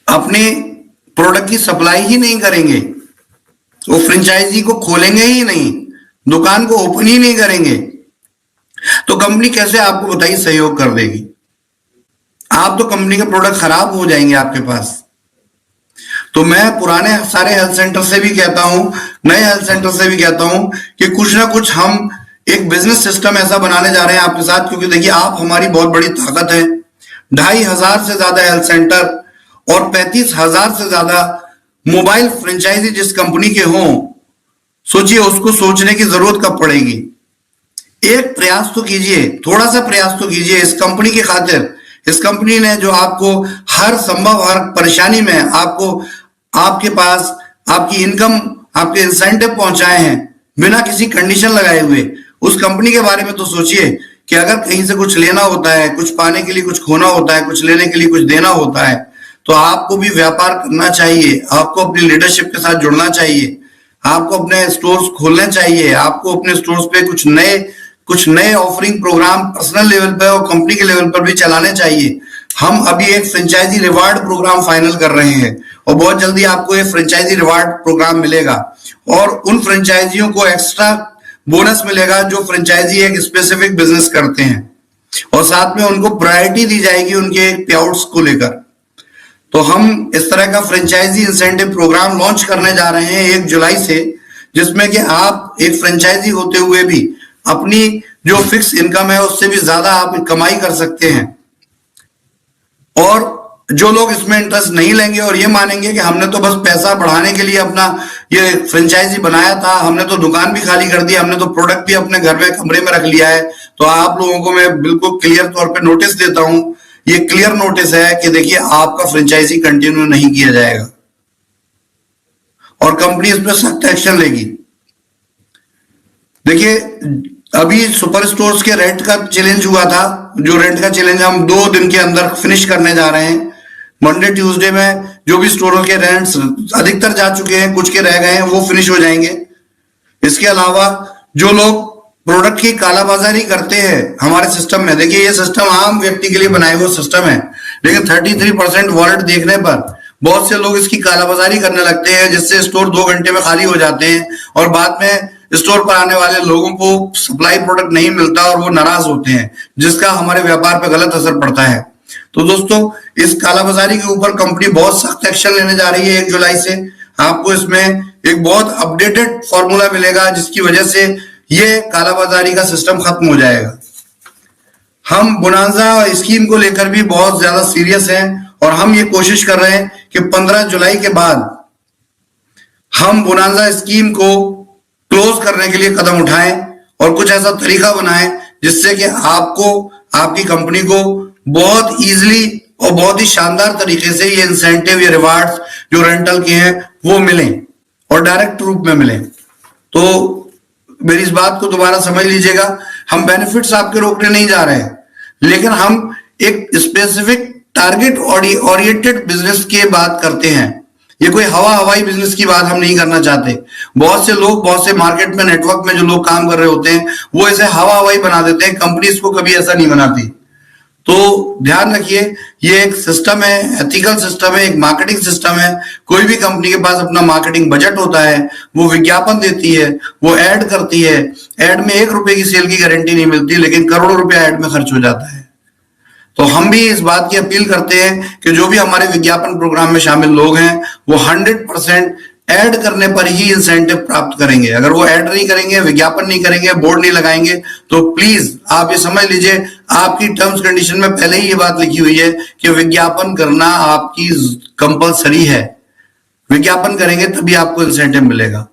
अपने प्रोडक्ट की सप्लाई ही नहीं करेंगे, वो फ्रेंचाइजी को खोलेंगे ही नहीं, दुकान को ओपन ही नहीं करेंगे, तो कंपनी कैसे आपको बताइए सहयोग कर देगी। आप तो कंपनी के प्रोडक्ट खराब हो जाएंगे आपके पास। तो मैं पुराने सारे हेल्थ सेंटर से भी कहता हूं, नए हेल्थ सेंटर से भी कहता हूं कि कुछ ना कुछ हम एक बिजनेस सिस्टम ऐसा बनाने जा रहे हैं आपके साथ, क्योंकि देखिए, आप हमारी बहुत बड़ी ताकत है। 2500 से ज्यादा हेल्थ सेंटर और 35,000 से ज्यादा मोबाइल फ्रेंचाइजी जिस कंपनी के हों, सोचिए उसको सोचने की जरूरत कब पड़ेगी। एक प्रयास तो कीजिए, थोड़ा सा प्रयास तो कीजिए इस कंपनी की खातिर। इस कंपनी ने जो आपको हर संभव हर परेशानी में आपको आपके पास आपकी इनकम आपके इंसेंटिव पहुंचाए हैं बिना किसी कंडीशन लगाए हुए, उस कंपनी के बारे में तो सोचिए कि अगर कहीं से कुछ लेना होता है, कुछ पाने के लिए कुछ खोना होता है, कुछ लेने के लिए कुछ देना होता है, तो आपको भी व्यापार करना चाहिए, आपको अपनी लीडरशिप के साथ जुड़ना चाहिए, आपको अपने स्टोर्स खोलने चाहिए, आपको अपने स्टोर्स पे कुछ नए ऑफरिंग प्रोग्राम पर्सनल लेवल पे और कंपनी के लेवल पर भी चलाने चाहिए। हम अभी एक फ्रेंचाइजी रिवार्ड प्रोग्राम फाइनल कर रहे हैं और बहुत जल्दी आपको ये फ्रेंचाइजी रिवार्ड प्रोग्राम मिलेगा और उन फ्रेंचाइजियों को एक्स्ट्रा बोनस मिलेगा जो फ्रेंचाइजी एक स्पेसिफिक बिजनेस करते हैं, और साथ में उनको प्रायोरिटी दी जाएगी उनके पेआउट्स को लेकर। तो हम इस तरह का फ्रेंचाइजी इंसेंटिव प्रोग्राम लॉन्च करने जा रहे हैं 1 जुलाई से, जिसमें कि आप एक फ्रेंचाइजी होते हुए भी अपनी जो फिक्स इनकम है उससे भी ज्यादा आप कमाई कर सकते हैं। और जो लोग इसमें इंटरेस्ट नहीं लेंगे और ये मानेंगे कि हमने तो बस पैसा बढ़ाने के लिए अपना ये फ्रेंचाइजी बनाया था, हमने तो दुकान भी खाली कर दी, हमने तो प्रोडक्ट भी अपने घर में कमरे में रख लिया है, तो आप लोगों को मैं बिल्कुल क्लियर तौर पे नोटिस देता हूं, ये क्लियर नोटिस है कि देखिए आपका फ्रेंचाइजी कंटिन्यू नहीं किया जाएगा और कंपनी इस पर सख्त एक्शन लेगी। देखिए अभी सुपर स्टोर्स के रेंट का चैलेंज हुआ था, जो रेंट का चैलेंज हम 2 दिन के अंदर फिनिश करने जा रहे हैं। मंडे ट्यूसडे में जो भी स्टोरों के रेंट्स अधिकतर जा चुके हैं, कुछ के रह गए हैं, वो फिनिश हो जाएंगे। इसके अलावा जो लोग प्रोडक्ट की कालाबाजारी करते हैं हमारे सिस्टम में, देखिए ये सिस्टम आम व्यक्ति के लिए बनाए हुए सिस्टम है, लेकिन 33% वॉलेट देखने पर बहुत से लोग इसकी कालाबाजारी करने लगते हैं, जिससे स्टोर 2 घंटे में खाली हो जाते हैं और बाद में स्टोर पर आने वाले लोगों को सप्लाई प्रोडक्ट नहीं मिलता और वो नाराज होते हैं, जिसका हमारे व्यापार पर गलत असर पड़ता है। तो दोस्तों इस कालाबाजारी के ऊपर कंपनी बहुत सख्त एक्शन लेने जा रही है 1 जुलाई से। आपको इसमें एक बहुत अपडेटेड फॉर्मूला मिलेगा जिसकी वजह से ये कालाबाजारी का सिस्टम खत्म हो जाएगा। हम बोनांजा स्कीम को लेकर भी बहुत ज्यादा सीरियस हैं और हम ये कोशिश कर रहे हैं कि 15 जुलाई के बाद हम बोनांजा स्कीम को क्लोज करने के लिए कदम उठाएं और कुछ ऐसा तरीका बनाएं जिससे कि आपको आपकी कंपनी को बहुत इजीली और बहुत ही शानदार तरीके से ये इंसेंटिव या रिवार्ड्स जो रेंटल के हैं वो मिलें और डायरेक्ट रूप में मिलें। तो मेरी इस बात को दोबारा समझ लीजिएगा, हम बेनिफिट्स आपके रोकने नहीं जा रहे हैं, लेकिन हम एक स्पेसिफिक टारगेट ओरिएंटेड बिजनेस की बात करते हैं। ये कोई हवाई बिजनेस की बात हम नहीं करना चाहते। बहुत से लोग बहुत से मार्केट में नेटवर्क में जो लोग काम कर रहे होते हैं वो इसे हवाई बना देते हैं, कंपनी इसको कभी ऐसा नहीं बनाती। तो ध्यान रखिए ये एक सिस्टम है, एथिकल सिस्टम है, एक मार्केटिंग सिस्टम है। कोई भी कंपनी के पास अपना मार्केटिंग बजट होता है, वो विज्ञापन देती है, वो ऐड करती है। ऐड में 1 रुपए की सेल की गारंटी नहीं मिलती, लेकिन करोड़ों रुपया ऐड में खर्च हो जाता है। तो हम भी इस बात की अपील करते हैं कि जो भी हमारे विज्ञापन प्रोग्राम में शामिल लोग हैं वो 100% ऐड करने पर ही इंसेंटिव प्राप्त करेंगे। अगर वो ऐड नहीं करेंगे, विज्ञापन नहीं करेंगे, बोर्ड नहीं लगाएंगे, तो प्लीज आप ये समझ लीजिए आपकी टर्म्स कंडीशन में पहले ही ये बात लिखी हुई है कि विज्ञापन करना आपकी कंपलसरी है। विज्ञापन करेंगे तभी आपको इंसेंटिव मिलेगा।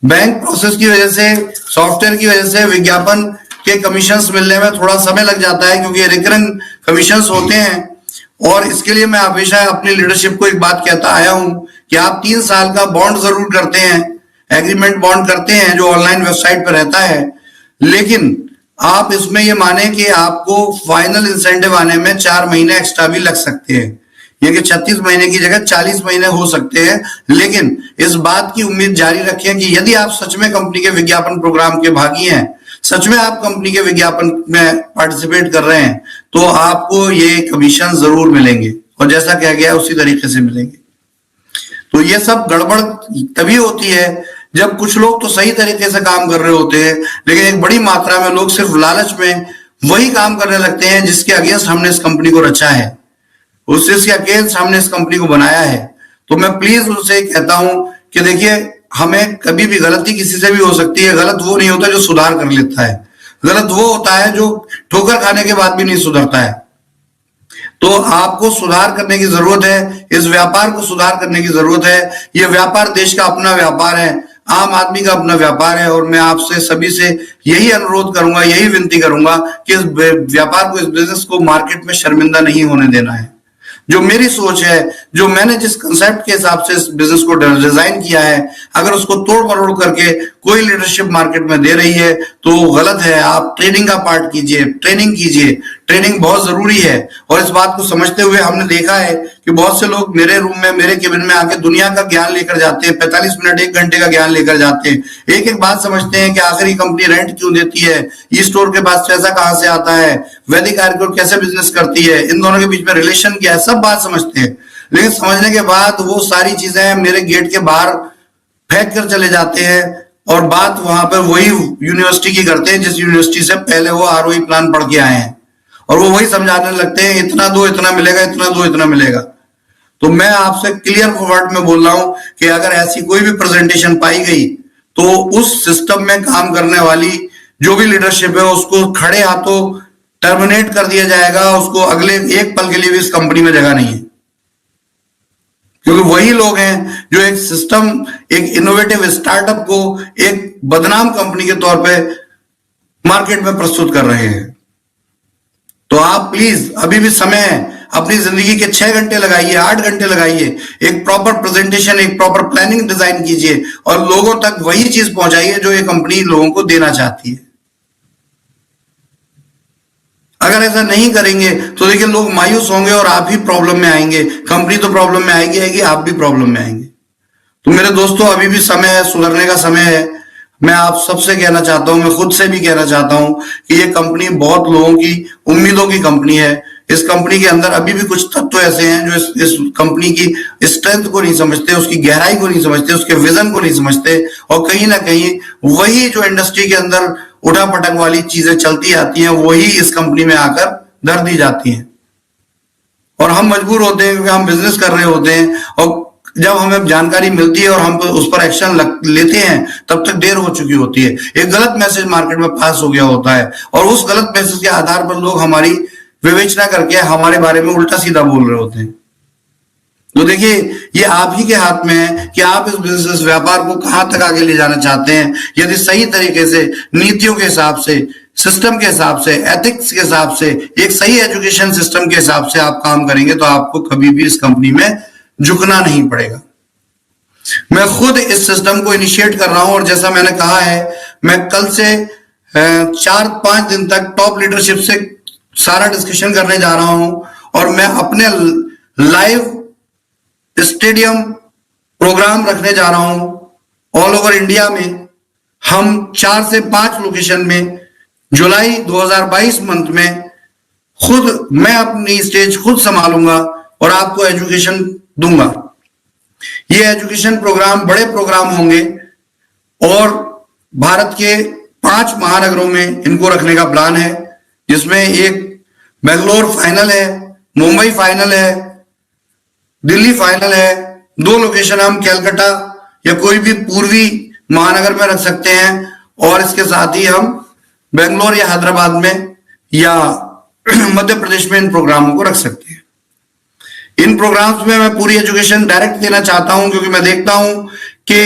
बैंक प्रोसेस की वजह से, सॉफ्टवेयर की वजह से विज्ञापन के कमीशंस मिलने में थोड़ा समय लग जाता है, क्योंकि रिकरिंग कमीशंस होते हैं। और इसके लिए मैं हमेशा अपनी लीडरशिप को एक बात कहता आया हूं कि आप 3 साल का बॉन्ड जरूर करते हैं, एग्रीमेंट बॉन्ड करते हैं जो ऑनलाइन वेबसाइट पर रहता है, लेकिन आप इसमें ये माने कि आपको फाइनल इंसेंटिव आने में 4 महीने एक्स्ट्रा भी लग सकते हैं। ये कि 36 महीने की जगह 40 महीने हो सकते हैं, लेकिन इस बात की उम्मीद जारी रखें कि यदि आप सच में कंपनी के विज्ञापन प्रोग्राम के भागी हैं, सच में आप कंपनी के विज्ञापन में पार्टिसिपेट कर रहे हैं, तो आपको ये कमीशन जरूर मिलेंगे और जैसा कहा गया उसी तरीके से मिलेंगे। तो ये सब गड़बड़ तभी होती है जब कुछ लोग तो सही तरीके से काम कर रहे होते हैं, लेकिन एक बड़ी मात्रा में लोग सिर्फ लालच में वही काम करने लगते हैं जिसके अगेंस्ट हमने इस कंपनी को रचा है, उसके अगेंस्ट हमने इस कंपनी को बनाया है। तो मैं प्लीज उनसे कहता हूं कि देखिए हमें कभी भी गलती किसी से भी हो सकती है। गलत वो नहीं होता जो सुधार कर लेता है, गलत वो होता है जो ठोकर खाने के बाद भी नहीं सुधरता है। तो आपको सुधार करने की जरूरत है, इस व्यापार को सुधार करने की जरूरत है। ये व्यापार देश का अपना व्यापार है, आम आदमी का अपना व्यापार है, और मैं आपसे सभी से यही अनुरोध करूंगा, यही विनती करूंगा कि इस व्यापार को, इस बिजनेस को मार्केट में शर्मिंदा नहीं होने देना है। जो मेरी सोच है, जो मैंने जिस कंसेप्ट के हिसाब से इस बिजनेस को डिजाइन किया है, अगर उसको तोड़ मरोड़ करके कोई लीडरशिप मार्केट में दे रही है तो वो गलत है। आप ट्रेनिंग का पार्ट कीजिए, ट्रेनिंग कीजिए, ट्रेनिंग बहुत जरूरी है। और इस बात को समझते हुए हमने देखा है कि बहुत से लोग मेरे रूम में, मेरे केबिन में आके दुनिया का ज्ञान लेकर जाते हैं, 45 मिनट 1 घंटे का ज्ञान लेकर जाते हैं। एक एक बात समझते हैं कि आखिर ये कंपनी रेंट क्यों देती है, ई स्टोर के पास पैसा कहां से आता है, वैदिक आर्किटेक्ट कैसे बिजनेस करती है, इन दोनों के बीच में रिलेशन क्या है, सब बात समझते हैं। लेकिन समझने के बाद वो सारी चीजें मेरे गेट के बाहर फेंक कर चले जाते हैं, और बात वहां पर वही यूनिवर्सिटी की करते हैं जिस यूनिवर्सिटी से पहले वो आरओई प्लान पढ़ के आए हैं, और वो वही समझाने लगते हैं इतना दो इतना मिलेगा, इतना दो इतना मिलेगा। तो मैं आपसे क्लियर वर्ड में बोल रहा हूं कि अगर ऐसी कोई भी प्रेजेंटेशन पाई गई तो उस सिस्टम में काम करने वाली जो भी लीडरशिप है उसको खड़े हाथों टर्मिनेट कर दिया जाएगा। उसको अगले एक पल के लिए भी इस कंपनी में जगह नहीं है, क्योंकि वही लोग हैं जो एक सिस्टम, एक इनोवेटिव स्टार्टअप को एक बदनाम कंपनी के तौर पे मार्केट में प्रस्तुत कर रहे हैं। तो आप प्लीज, अभी भी समय है, अपनी जिंदगी के 6 घंटे लगाइए, 8 घंटे लगाइए, एक प्रॉपर प्रेजेंटेशन, एक प्रॉपर प्लानिंग डिजाइन कीजिए और लोगों तक वही चीज पहुंचाइए जो ये कंपनी लोगों को देना चाहती है। अगर ऐसा नहीं करेंगे तो देखिए लोग मायूस होंगे और आप ही प्रॉब्लम में आएंगे। कंपनी तो प्रॉब्लम में आएगी, आप भी प्रॉब्लम में आएंगे। तो मेरे दोस्तों, अभी भी समय है, सुधरने का समय है। मैं आप सबसे कहना चाहता हूं, मैं खुद से भी कहना चाहता हूं कि ये कंपनी बहुत लोगों की उम्मीदों की कंपनी है। इस कंपनी के अंदर अभी भी कुछ तत्व ऐसे हैं जो इस कंपनी की स्ट्रेंथ को नहीं समझते, उसकी गहराई को नहीं समझते, उसके विजन को नहीं समझते, और कहीं ना कहीं वही जो इंडस्ट्री के अंदर उठा पटक वाली चीजें चलती आती हैं वही इस कंपनी में आकर धर दी जाती हैं, और हम मजबूर होते हैं क्योंकि हम बिजनेस कर रहे होते हैं, और जब हमें जानकारी मिलती है और हम उस पर एक्शन लेते हैं तब तक देर हो चुकी होती है। एक गलत मैसेज मार्केट में पास हो गया होता है, और उस गलत मैसेज के आधार पर लोग हमारी विवेचना करके हमारे बारे में उल्टा सीधा बोल रहे होते हैं। तो देखिए, ये आप ही के हाथ में है कि आप इस बिजनेस व्यापार को कहां तक आगे ले जाना चाहते हैं। यदि सही तरीके से, नीतियों के हिसाब से, सिस्टम के हिसाब से, एथिक्स के हिसाब से, एक सही एजुकेशन सिस्टम के हिसाब से आप काम करेंगे तो आपको कभी भी इस कंपनी में झुकना नहीं पड़ेगा। मैं खुद इस सिस्टम को इनिशिएट कर रहा हूं, और जैसा मैंने कहा है, मैं कल से 4-5 दिन तक टॉप लीडरशिप से सारा डिस्कशन करने जा रहा हूं, और मैं अपने लाइव स्टेडियम प्रोग्राम रखने जा रहा हूं ऑल ओवर इंडिया में। हम 4 से 5 लोकेशन में जुलाई 2022 मंथ में खुद मैं अपनी स्टेज खुद संभालूंगा और आपको एजुकेशन दूंगा। ये एजुकेशन प्रोग्राम बड़े प्रोग्राम होंगे, और भारत के 5 महानगरों में इनको रखने का प्लान है, जिसमें एक बेंगलोर फाइनल है, मुंबई फाइनल है, दिल्ली फाइनल है। 2 लोकेशन हम कलकत्ता या कोई भी पूर्वी महानगर में रख सकते हैं, और इसके साथ ही हम बेंगलोर या हैदराबाद में या मध्य प्रदेश में इन प्रोग्रामों को रख सकते हैं। इन प्रोग्राम्स में मैं पूरी एजुकेशन डायरेक्ट देना चाहता हूं, क्योंकि मैं देखता हूं कि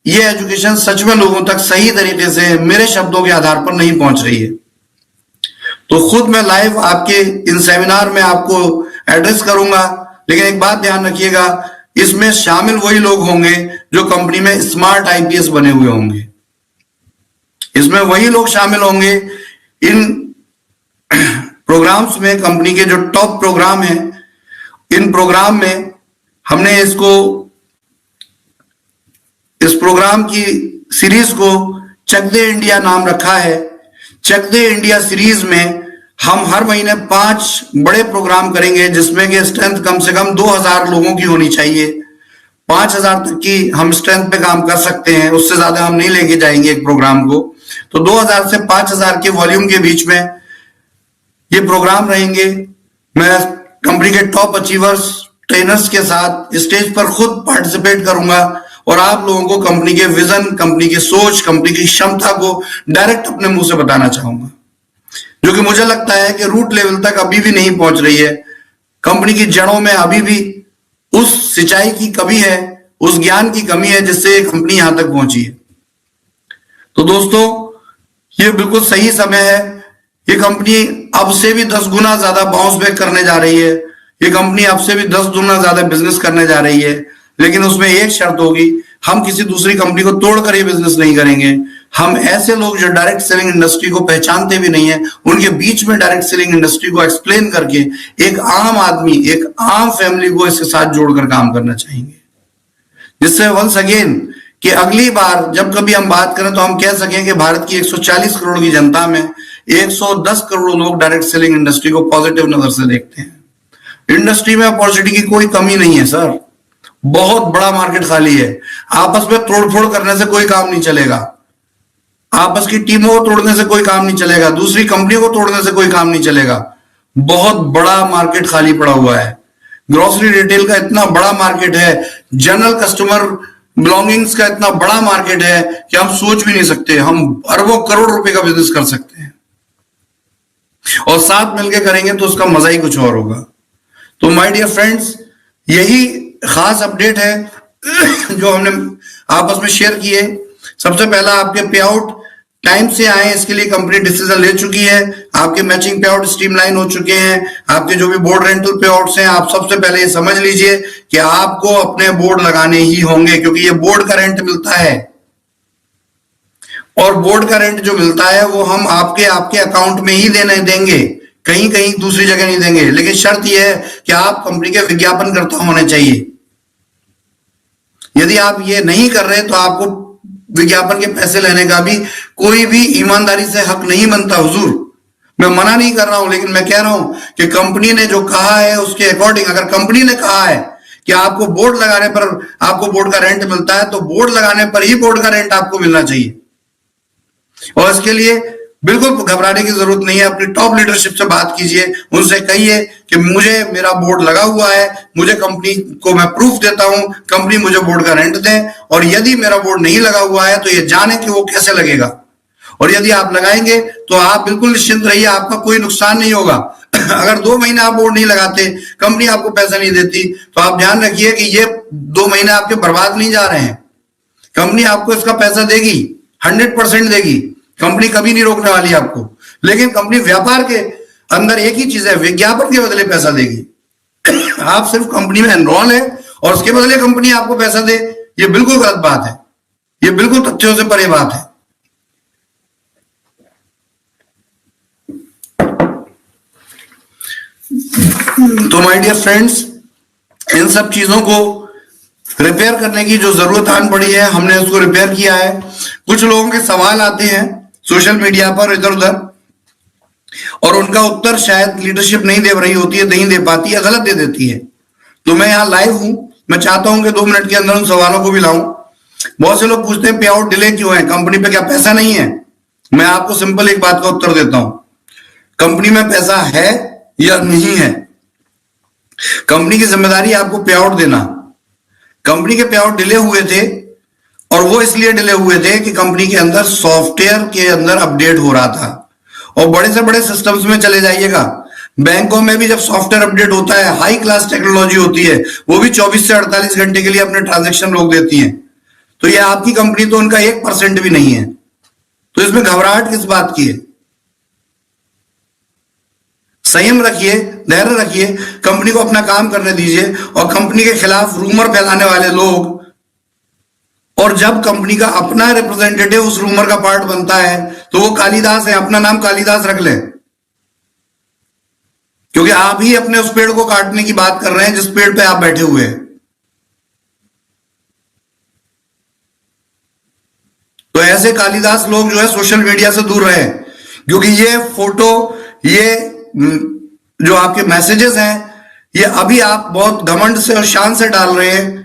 ये एजुकेशन सच में लोगों तक सही तरीके से मेरे शब्दों के आधार पर नहीं पहुंच रही है। तो खुद मैं लाइव आपके इन सेमिनार में आपको एड्रेस करूंगा, लेकिन एक बात ध्यान रखिएगा, इसमें शामिल वही लोग होंगे जो कंपनी में स्मार्ट आईपीएस बने हुए होंगे। इसमें वही लोग शामिल होंगे। इन प्रोग्राम्स में, कंपनी के जो टॉप प्रोग्राम हैं, इन प्रोग्राम में हमने इस प्रोग्राम की सीरीज को चक दे इंडिया नाम रखा है। चक दे इंडिया सीरीज में हम हर महीने 5 बड़े प्रोग्राम करेंगे, जिसमें कि स्ट्रेंथ कम से कम 2000 लोगों की होनी चाहिए। 5000 तक की हम स्ट्रेंथ पे काम कर सकते हैं, उससे ज्यादा हम नहीं लेके जाएंगे एक प्रोग्राम को। तो 2000 से 5000 के वॉल्यूम के बीच में ये प्रोग्राम रहेंगे। मैं कंपनी के टॉप अचीवर्स, ट्रेनर्स के साथ स्टेज पर खुद पार्टिसिपेट करूंगा, और आप लोगों को कंपनी के विजन, कंपनी की सोच, कंपनी की क्षमता को डायरेक्ट अपने मुंह से बताना चाहूंगा, जो कि मुझे लगता है कि रूट लेवल तक अभी भी नहीं पहुंच रही है। कंपनी की जड़ों में अभी भी उस सिंचाई की कमी है, उस ज्ञान की कमी है जिससे ये कंपनी यहां तक पहुंची है। तो दोस्तों, ये बिल्कुल सही समय है। ये कंपनी अब से भी 10 गुना ज्यादा बाउंस बैक करने जा रही है। ये कंपनी अब से भी 10 गुना ज्यादा बिजनेस करने जा रही है। लेकिन उसमें एक शर्त होगी, हम किसी दूसरी कंपनी को तोड़कर ये बिजनेस नहीं करेंगे। हम ऐसे लोग जो डायरेक्ट सेलिंग इंडस्ट्री को पहचानते भी नहीं है, उनके बीच में डायरेक्ट सेलिंग इंडस्ट्री को एक्सप्लेन करके एक आम आदमी, एक आम फैमिली को इसके साथ जोड़कर काम करना चाहेंगे, जिससे वंस अगेन कि अगली बार जब कभी हम बात करें तो हम कह सकें कि भारत की 140 करोड़ की जनता में 110 करोड़ लोग डायरेक्ट सेलिंग इंडस्ट्री को पॉजिटिव नजर से देखते हैं। इंडस्ट्री में अपॉर्चुनिटी की कोई कमी नहीं है सर, बहुत बड़ा मार्केट खाली है। आपस में तोड़फोड़ करने से कोई काम नहीं चलेगा, आपस की टीमों को तोड़ने से कोई काम नहीं चलेगा, दूसरी कंपनियों को तोड़ने से कोई काम नहीं चलेगा। बहुत बड़ा मार्केट खाली पड़ा हुआ है। ग्रोसरी रिटेल का इतना बड़ा मार्केट है, जनरल कस्टमर बिलोंगिंग्स का इतना बड़ा मार्केट है कि हम सोच भी नहीं सकते। हम अरबों करोड़ रुपए का बिजनेस कर सकते हैं और साथ मिलकर करेंगे तो उसका मजा ही कुछ और होगा। तो माय डियर फ्रेंड्स, यही खास अपडेट है जो हमने आपस में शेयर किए। सबसे पहला, आपके पे आउट टाइम से आए, इसके लिए कंपनी डिसीजन ले चुकी है। आपके मैचिंग पे आउट स्ट्रीमलाइन हो चुके हैं। आपके जो भी बोर्ड रेंटल पे आउट्स हैं, आप सबसे पहले ये समझ लीजिए कि आपको अपने बोर्ड लगाने ही होंगे, क्योंकि ये बोर्ड का रेंट मिलता है और बोर्ड का रेंट जो मिलता है वो हम आपके अकाउंट में ही देंगे, कहीं कहीं दूसरी जगह नहीं देंगे। लेकिन शर्त यह है कि आप कंपनी के विज्ञापनकर्ता होने चाहिए। यदि आप ये नहीं कर रहे तो आपको विज्ञापन के पैसे लेने का भी कोई भी ईमानदारी से हक नहीं बनता। हुजूर, मैं मना नहीं कर रहा हूं, लेकिन मैं कह रहा हूं कि कंपनी ने जो कहा है उसके अकॉर्डिंग, अगर कंपनी ने कहा है कि आपको बोर्ड लगाने पर आपको बोर्ड का रेंट मिलता है, तो बोर्ड लगाने पर ही बोर्ड का रेंट आपको मिलना चाहिए। और इसके लिए बिल्कुल घबराने की जरूरत नहीं है। अपनी टॉप लीडरशिप से बात कीजिए, उनसे कहिए कि मुझे मेरा बोर्ड लगा हुआ है, मुझे कंपनी को मैं प्रूफ देता हूं, कंपनी मुझे बोर्ड का रेंट दे। और यदि मेरा बोर्ड नहीं लगा हुआ है तो ये जाने कि वो कैसे लगेगा। और यदि आप लगाएंगे तो आप बिल्कुल निश्चिंत रहिए, आपका कोई नुकसान नहीं होगा। अगर 2 महीने आप बोर्ड नहीं लगाते, कंपनी आपको पैसा नहीं देती, तो आप ध्यान रखिए कि ये 2 महीने आपके बर्बाद नहीं जा रहे हैं। कंपनी आपको इसका पैसा देगी, 100% देगी। कंपनी कभी नहीं रोकने वाली आपको। लेकिन कंपनी व्यापार के अंदर एक ही चीज है, विज्ञापन के बदले पैसा देगी। आप सिर्फ कंपनी में एनरोल है और उसके बदले कंपनी आपको पैसा दे, ये बिल्कुल गलत बात है, ये बिल्कुल तथ्यों से परे बात है। तो माय डियर फ्रेंड्स, इन सब चीजों को रिपेयर करने की जो जरूरत आन पड़ी है, हमने उसको रिपेयर किया है। कुछ लोगों के सवाल आते हैं सोशल मीडिया पर इधर उधर, और उनका उत्तर शायद लीडरशिप नहीं दे रही होती है, नहीं दे पाती है, गलत दे देती है। तो मैं यहाँ लाइव हूं, मैं चाहता हूं कि 2 मिनट के अंदर उन सवालों को भी लाऊं। बहुत से लोग पूछते हैं पे आउट डिले क्यों है, कंपनी पे क्या पैसा नहीं है? मैं आपको सिंपल एक बात का उत्तर देता हूं, कंपनी में पैसा है या नहीं है, कंपनी की जिम्मेदारी आपको पे आउट देना। कंपनी के पे आउट डिले हुए थे और वो इसलिए डिले हुए थे कि कंपनी के अंदर सॉफ्टवेयर के अंदर अपडेट हो रहा था। और बड़े से बड़े सिस्टम्स में चले जाइएगा, बैंकों में भी जब सॉफ्टवेयर अपडेट होता है, हाई क्लास टेक्नोलॉजी होती है, वो भी 24 से 48 घंटे के लिए अपने ट्रांजैक्शन रोक देती हैं। तो ये आपकी कंपनी तो उनका 1% भी नहीं है, तो इसमें घबराहट किस बात की है? संयम रखिए, धैर्य रखिए, कंपनी को अपना काम करने दीजिए। और कंपनी के खिलाफ रूमर फैलाने वाले लोग, और जब कंपनी का अपना रिप्रेजेंटेटिव उस रूमर का पार्ट बनता है तो वो कालिदास है, अपना नाम कालिदास रख ले, क्योंकि आप ही अपने उस पेड़ को काटने की बात कर रहे हैं जिस पेड़ पे आप बैठे हुए हैं। तो ऐसे कालिदास लोग जो है सोशल मीडिया से दूर रहे, क्योंकि ये फोटो, ये जो आपके मैसेजेस हैं, ये अभी आप बहुत घमंड से और शान से डाल रहे हैं,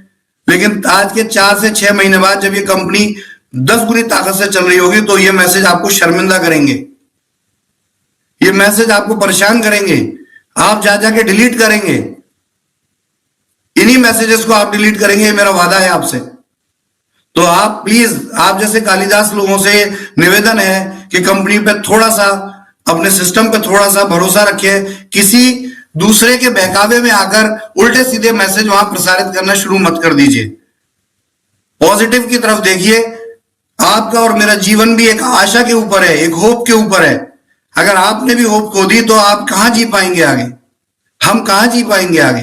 लेकिन आज के 4 से 6 महीने बाद जब ये कंपनी 10 गुनी ताकत से चल रही होगी तो ये मैसेज आपको शर्मिंदा करेंगे, ये मैसेज आपको परेशान करेंगे, आप जा जाके डिलीट करेंगे, इन्हीं मैसेजेस को आप डिलीट करेंगे, ये मेरा वादा है आपसे। तो आप प्लीज, आप जैसे कालिदास लोगों से निवेदन है कि कंपनी पे थोड़ा सा, अपने सिस्टम पे थोड़ा सा भरोसा रखें। किसी दूसरे के बहकावे में आकर उल्टे सीधे मैसेज वहां प्रसारित करना शुरू मत कर दीजिए। पॉजिटिव की तरफ देखिए। आपका और मेरा जीवन भी एक आशा के ऊपर है, एक होप के ऊपर है। अगर आपने भी होप खो दी तो आप कहां जी पाएंगे आगे, हम कहां जी पाएंगे आगे।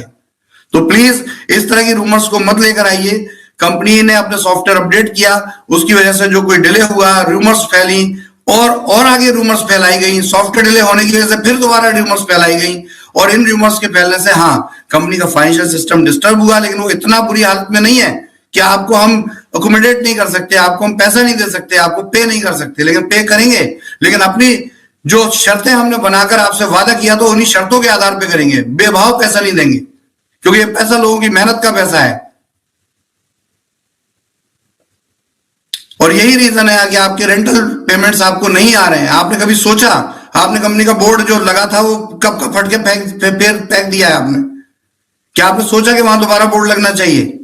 तो प्लीज इस तरह की रूमर्स को मत लेकर आइए। कंपनी ने अपने सॉफ्टवेयर अपडेट किया, उसकी वजह से जो कोई डिले हुआ, रूमर्स फैली और आगे रूमर्स फैलाई गई। सॉफ्टवेयर डिले होने की वजह से फिर दोबारा रूमर्स फैलाई गई, और इन रूमर्स के फैलने से हाँ, कंपनी का फाइनेंशियल सिस्टम डिस्टर्ब हुआ, लेकिन वो इतना बुरी हालत में नहीं है कि आपको हम अकोमोडेट नहीं कर सकते, आपको हम पैसा नहीं दे सकते, आपको पे नहीं कर सकते, लेकिन पे करेंगे। लेकिन अपनी जो शर्तें हमने बनाकर आपसे वादा किया तो उन्हीं शर्तों के आधार पे करेंगे, बेभाव पैसा नहीं देंगे, क्योंकि ये पैसा लोगों की मेहनत का पैसा है। और यही रीजन है कि आपके रेंटल पेमेंट्स आपको नहीं आ रहे हैं। आपने कभी सोचा, आपने कंपनी का बोर्ड जो लगा था वो कब का फट के फेंक दिया है आपने? क्या आपने सोचा कि वहां दोबारा बोर्ड लगना चाहिए?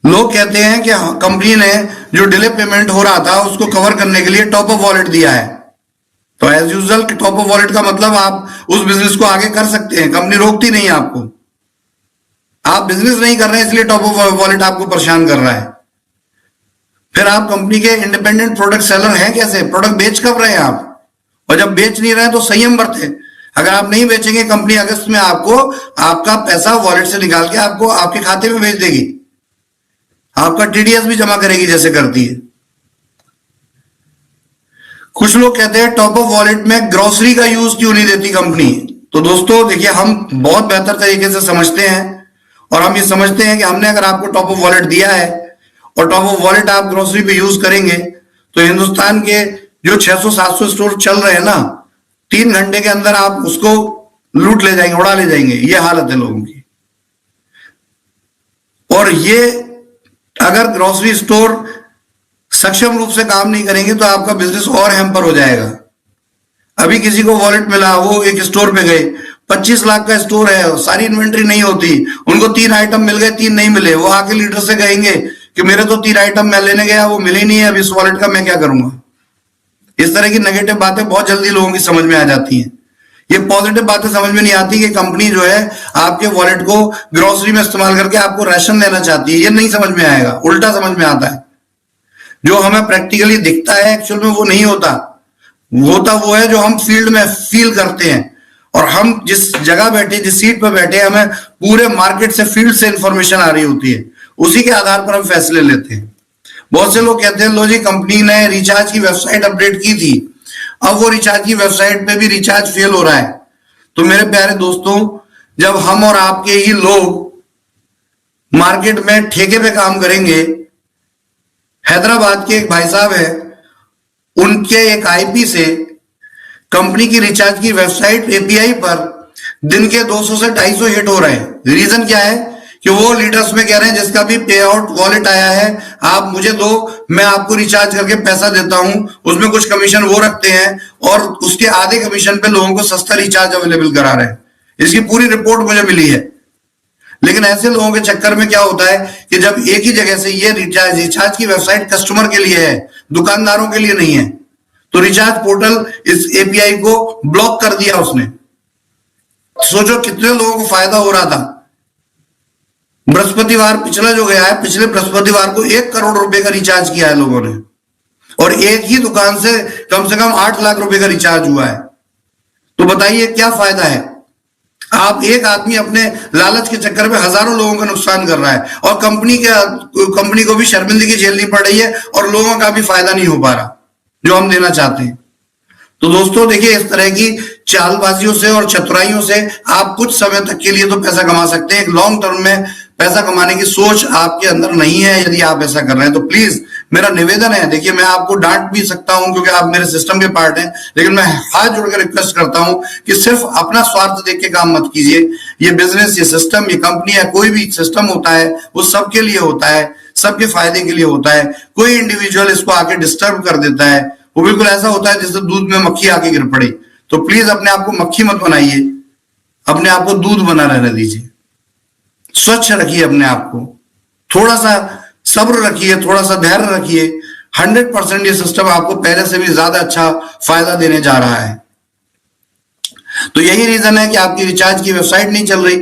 लोग कहते हैं कि कंपनी ने जो डिले पेमेंट हो रहा था उसको कवर करने के लिए टॉप अप वॉलेट दिया है। तो as usual top up wallet का मतलब आप उस बिजनेस को आगे कर सकते हैं, कंपनी रोकती नहीं है आपको। आप बिजनेस नहीं कर रहे हैं इसलिए टॉप अप वॉलेट आपको परेशान कर रहा है। फिर आप कंपनी के इंडिपेंडेंट प्रोडक्ट सेलर हैं कैसे? प्रोडक्ट बेच कब रहे हैं आप? और जब बेच नहीं रहे तो संयम बरते। अगर आप नहीं बेचेंगे, कंपनी अगस्त में आपको आपका पैसा वॉलेट से निकाल के आपको आपके खाते में भेज देगी, आपका टीडीएस भी जमा करेगी जैसे करती है। कुछ लोग कहते हैं टॉप अप वॉलेट में ग्रोसरी का यूज क्यों नहीं देती कंपनी? तो दोस्तों देखिए, हम बहुत बेहतर तरीके से समझते हैं, और हम ये समझते हैं कि हमने अगर आपको टॉप अप वॉलेट दिया है और टॉप अप वॉलेट आप ग्रोसरी पे यूज करेंगे तो हिंदुस्तान के जो 600-700 स्टोर चल रहे हैं ना, 3 घंटे के अंदर आप उसको लूट ले जाएंगे, उड़ा ले जाएंगे। ये हालत है लोगों की। और ये अगर ग्रोसरी स्टोर सक्षम रूप से काम नहीं करेंगे तो आपका बिजनेस और हैम्पर हो जाएगा। अभी किसी को वॉलेट मिला, वो एक स्टोर पे गए, 25 लाख का स्टोर है, सारी इन्वेंट्री नहीं होती, उनको 3 आइटम मिल गए, 3 नहीं मिले। वो आके लीडर से कहेंगे कि मेरे तो 3 आइटम मैं लेने गया, वो मिले ही नहीं है, अब इस वॉलेट का मैं क्या करूंगा? इस तरह की नेगेटिव बातें बहुत जल्दी लोगों की समझ में आ जाती हैं। ये पॉजिटिव बातें समझ में नहीं आती कि कंपनी जो है आपके वॉलेट को ग्रोसरी में इस्तेमाल करके आपको राशन देना चाहती है। ये नहीं समझ में आएगा, उल्टा समझ में आता है। जो हमें प्रैक्टिकली दिखता है एक्चुअल में वो नहीं होता। वो है जो हम फील्ड में फील करते हैं, और हम जिस जगह बैठे, जिस सीट पर बैठे, हमें पूरे मार्केट से, फील्ड से इंफॉर्मेशन आ रही होती है, उसी के आधार पर हम फैसले लेते हैं। बहुत से लोग कहते हैं लो जी, कंपनी ने रिचार्ज की वेबसाइट अपडेट की थी, अब वो रिचार्ज की वेबसाइट पे भी रिचार्ज फेल हो रहा है। तो मेरे प्यारे दोस्तों, जब हम और आपके ही लोग मार्केट में ठेके पे काम करेंगे, हैदराबाद के एक भाई साहब है, उनके एक आईपी से कंपनी की रिचार्ज की वेबसाइट एपीआई पर दिन के 200 से 250 हिट हो रहे हैं। रीजन क्या है कि वो लीडर्स में कह रहे हैं जिसका भी पे आउट वॉलेट आया है आप मुझे दो, मैं आपको रिचार्ज करके पैसा देता हूं। उसमें कुछ कमीशन वो रखते हैं और उसके आधे कमीशन पे लोगों को सस्ता रिचार्ज अवेलेबल करा रहे हैं। इसकी पूरी रिपोर्ट मुझे मिली है। लेकिन ऐसे लोगों के चक्कर में क्या होता है कि जब एक ही जगह से ये रिचार्ज की वेबसाइट कस्टमर के लिए है, दुकानदारों के लिए नहीं है, तो रिचार्ज पोर्टल इस एपीआई को ब्लॉक कर दिया उसने। सोचो कितने लोगों को फायदा हो रहा था। बृहस्पतिवार पिछला जो गया है, पिछले बृहस्पतिवार को 1 करोड़ रुपए का रिचार्ज किया है लोगों ने, और एक ही दुकान से कम 8 लाख रुपए का रिचार्ज हुआ है। तो बताइए क्या फायदा है? आप एक आदमी अपने लालच के चक्कर में हजारों लोगों का नुकसान कर रहा है, और कंपनी को भी शर्मिंदगी झेलनी पड़ रही है, और लोगों का भी फायदा नहीं हो पा रहा जो हम देना चाहते हैं। तो दोस्तों देखिए, इस तरह की चालबाजियों से और चतुराइयों से आप कुछ समय तक के लिए तो पैसा कमा सकते हैं। एक लॉन्ग टर्म में पैसा कमाने की सोच आपके अंदर नहीं है। यदि आप ऐसा कर रहे हैं तो प्लीज मेरा निवेदन है, देखिए मैं आपको डांट भी सकता हूं क्योंकि आप मेरे सिस्टम के पार्ट हैं, लेकिन मैं हाथ जोड़कर रिक्वेस्ट करता हूं कि सिर्फ अपना स्वार्थ देख के काम मत कीजिए। ये बिजनेस, ये सिस्टम, ये कंपनी है, कोई भी सिस्टम होता है वो सबके लिए होता है, सबके फायदे के लिए होता है। कोई इंडिविजुअल इसको आके डिस्टर्ब कर देता है, वो बिल्कुल ऐसा होता है जैसे दूध में मक्खी आके गिर पड़ी। तो प्लीज अपने आप को मक्खी मत बनाइए, अपने आप को दूध बना रहने दीजिए। स्वच्छ रखिए अपने आप को, थोड़ा सा सब्र रखिए, थोड़ा सा धैर्य रखिए। 100% ये सिस्टम आपको पहले से भी ज्यादा अच्छा फायदा देने जा रहा है। तो यही रीजन है कि आपकी रिचार्ज की वेबसाइट नहीं चल रही।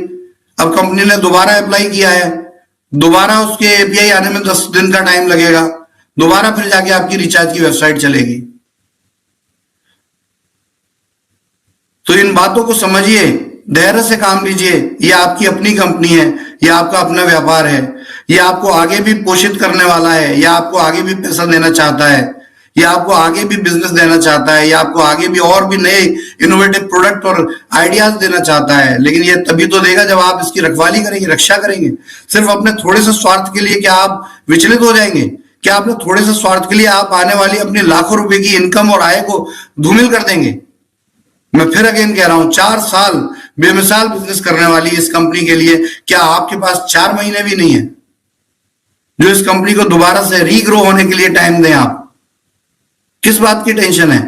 अब कंपनी ने दोबारा अप्लाई किया है, दोबारा उसके एपीआई आने में 10 दिन का टाइम लगेगा, दोबारा फिर जाके आपकी रिचार्ज की वेबसाइट चलेगी। तो इन बातों को समझिए, धैर्य से काम लीजिए। ये आपकी अपनी कंपनी है, ये आपका अपना व्यापार है, ये आपको आगे भी पोषित करने वाला है, या आपको आगे भी पैसा देना चाहता है, ये आपको आगे भी बिजनेस देना चाहता है, या आपको आगे भी और भी नए इनोवेटिव प्रोडक्ट और आइडियाज देना चाहता है। लेकिन ये तभी तो देगा जब आप इसकी रखवाली करेंगे, रक्षा करेंगे। सिर्फ अपने थोड़े से स्वार्थ के लिए क्या आप विचलित हो जाएंगे? क्या अपने थोड़े से स्वार्थ के लिए आप आने वाली अपनी लाखों रुपए की इनकम और आय को धूमिल कर देंगे? मैं फिर अगेन कह रहा हूं, 4 साल बेमिसाल बिजनेस करने वाली इस कंपनी के लिए क्या आपके पास 4 महीने भी नहीं है जो इस कंपनी को दोबारा से रीग्रो होने के लिए टाइम दें? आप किस बात की टेंशन है?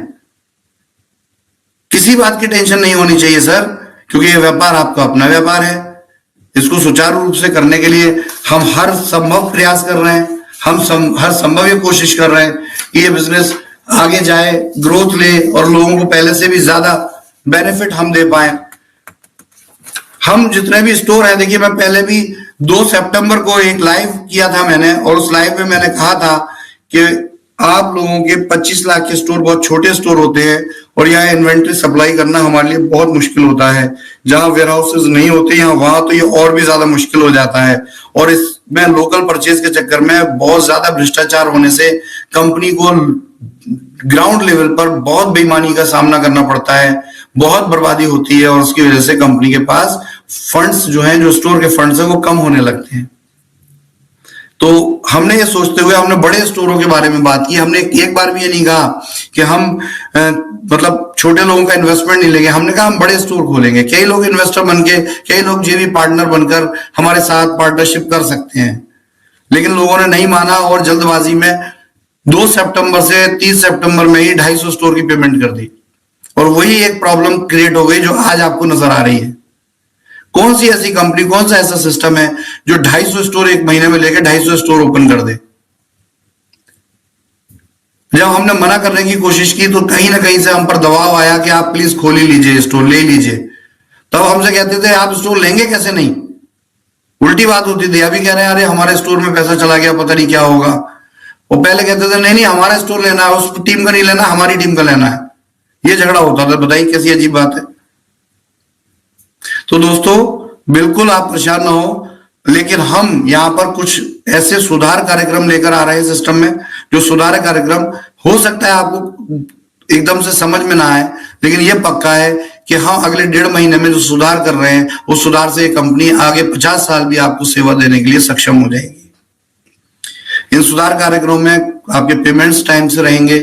किसी बात की टेंशन नहीं होनी चाहिए सर, क्योंकि ये व्यापार आपका अपना व्यापार है। इसको सुचारू रूप से करने के लिए हम हर संभव प्रयास कर रहे हैं, हम हर संभव ये कोशिश कर रहे हैं कि ये बिजनेस आगे जाए, ग्रोथ ले और लोगों को पहले से भी ज्यादा बेनिफिट हम दे पाए। हम जितने भी स्टोर हैं, देखिए मैं पहले भी 2 सितंबर को एक लाइव किया था मैंने, और उस लाइव में मैंने कहा था कि आप लोगों के 25 लाख के स्टोर बहुत छोटे स्टोर होते हैं और यहाँ इन्वेंट्री सप्लाई करना हमारे लिए बहुत मुश्किल होता है। जहां वेयर हाउसेज नहीं होते यहाँ, वहां तो ये और भी ज्यादा मुश्किल हो जाता है। और इसमें लोकल परचेज के चक्कर में बहुत ज्यादा भ्रष्टाचार होने से कंपनी को ग्राउंड लेवल पर बहुत बेईमानी का सामना करना पड़ता है, बहुत बर्बादी होती है, और उसकी वजह से कंपनी के पास फंड्स जो हैं, जो स्टोर के फंड्स हैं, वो कम होने लगते हैं। तो हमने ये सोचते हुए हमने बड़े स्टोरों के बारे में बात की। हमने एक बार भी ये नहीं कहा कि हम मतलब छोटे लोगों का इन्वेस्टमेंट नहीं लेंगे। हमने कहा हम बड़े स्टोर खोलेंगे। कई लोग इन्वेस्टर बनके, कई लोग जेवी पार्टनर बनकर हमारे साथ पार्टनरशिप कर सकते हैं, लेकिन लोगों ने नहीं माना और जल्दबाजी में 2 सितंबर से 30 सितंबर में ही 250 स्टोर की पेमेंट कर दी, और वही एक प्रॉब्लम क्रिएट हो गई जो आज आपको नजर आ रही है। कौन सी ऐसी कंपनी, कौन सा ऐसा सिस्टम है जो 250 स्टोर एक महीने में लेकर 250 स्टोर ओपन कर दे? जब हमने मना करने की कोशिश की तो कहीं ना कहीं से हम पर दबाव आया कि आप प्लीज खोल ही लीजिए, स्टोर ले लीजिए। तब हमसे कहते थे आप स्टोर लेंगे कैसे? नहीं, उल्टी बात होती थी। अभी कह रहे हैं अरे हमारे स्टोर में पैसा चला गया, पता नहीं क्या होगा। वो पहले कहते थे नहीं नहीं हमारा स्टोर लेना है, उस टीम का नहीं लेना, हमारी टीम का लेना है। ये झगड़ा होता था। बताइए कैसी अजीब बात है। तो दोस्तों बिल्कुल आप परेशान ना हो, लेकिन हम यहाँ पर कुछ ऐसे सुधार कार्यक्रम लेकर आ रहे हैं सिस्टम में, जो सुधार कार्यक्रम हो सकता है आपको एकदम से समझ में ना आए, लेकिन यह पक्का है कि हम अगले 1.5 महीने में जो सुधार कर रहे हैं उस सुधार से कंपनी आगे 50 साल भी आपको सेवा देने के लिए सक्षम हो जाएगी। इन सुधार कार्यक्रमों में आपके पेमेंट्स टाइम से रहेंगे,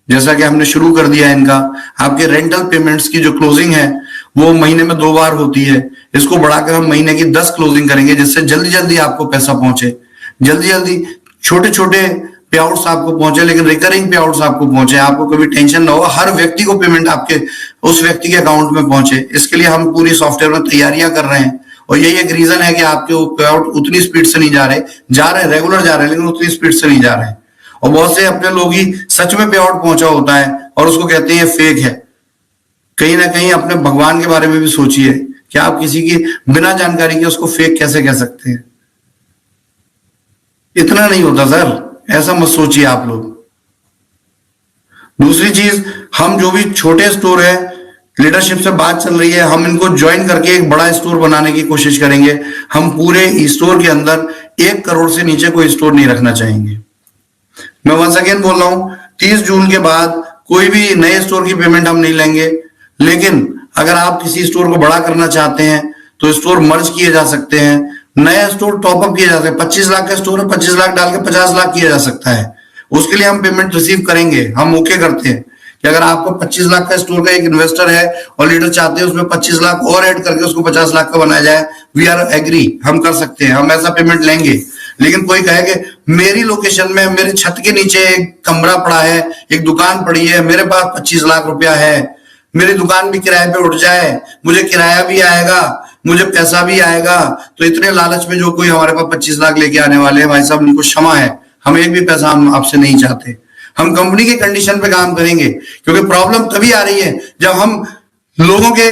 जैसा कि हमने शुरू कर दिया है इनका। आपके रेंटल पेमेंट्स की जो क्लोजिंग है वो महीने में 2 बार होती है, इसको बढ़ाकर हम महीने की 10 क्लोजिंग करेंगे, जिससे जल्दी जल्दी आपको पैसा पहुंचे, जल्दी जल्दी छोटे छोटे पे आउट्स आपको पहुंचे, लेकिन रिकरिंग पे आउट्स आपको पहुंचे, आपको कभी टेंशन ना हो, हर व्यक्ति को पेमेंट आपके उस व्यक्ति के अकाउंट में पहुंचे। इसके लिए हम पूरी सॉफ्टवेयर में तैयारियां कर रहे हैं, और यही एक रीजन है कि आपके पे आउट उतनी स्पीड से नहीं जा रहे रेगुलर जा रहे हैं, लेकिन उतनी स्पीड से नहीं जा रहे हैं। और बहुत से अपने लोग ही सच में पे आउट पहुंचा होता है और उसको कहते हैं फेक है। कहीं ना कहीं अपने भगवान के बारे में भी सोचिए कि आप किसी की बिना जानकारी के उसको फेक कैसे कह सकते हैं। इतना नहीं होता सर, ऐसा मत सोचिए आप लोग। दूसरी चीज, हम जो भी छोटे स्टोर है, लीडरशिप से बात चल रही है, हम इनको ज्वाइन करके एक बड़ा स्टोर बनाने की कोशिश करेंगे। हम पूरे स्टोर के अंदर 1 करोड़ से नीचे कोई स्टोर नहीं रखना चाहेंगे। मैं वंस अगेन बोल रहा हूं, 30 जून के बाद कोई भी नए स्टोर की पेमेंट हम नहीं लेंगे। लेकिन अगर आप किसी स्टोर को बड़ा करना चाहते हैं तो स्टोर मर्ज किए जा सकते हैं, नया स्टोर टॉपअप किया जा सकता है। 25 लाख का स्टोर है, 25 लाख डाल के 50 लाख किया जा सकता है। उसके लिए हम पेमेंट रिसीव करेंगे। हम ओके करते हैं कि अगर आपको 25 लाख का स्टोर का एक इन्वेस्टर है और लीडर चाहते हैं उसमें 25 लाख और ऐड करके उसको 50 लाख का बनाया जाए, वी आर एग्री, हम कर सकते हैं, हम ऐसा पेमेंट लेंगे। लेकिन कोई कहे कि मेरी लोकेशन में मेरे छत के नीचे एक कमरा पड़ा है, एक दुकान पड़ी है, मेरे पास 25 लाख रुपया है, मेरी दुकान भी किराए पे उठ जाए, मुझे किराया भी आएगा, मुझे पैसा भी आएगा, तो इतने लालच में जो कोई हमारे पास 25 लाख लेके आने वाले हैं, भाई साहब उनको क्षमा है, हम एक भी पैसा हम आपसे नहीं चाहते। हम कंपनी के कंडीशन पे काम करेंगे, क्योंकि प्रॉब्लम तभी आ रही है जब हम लोगों के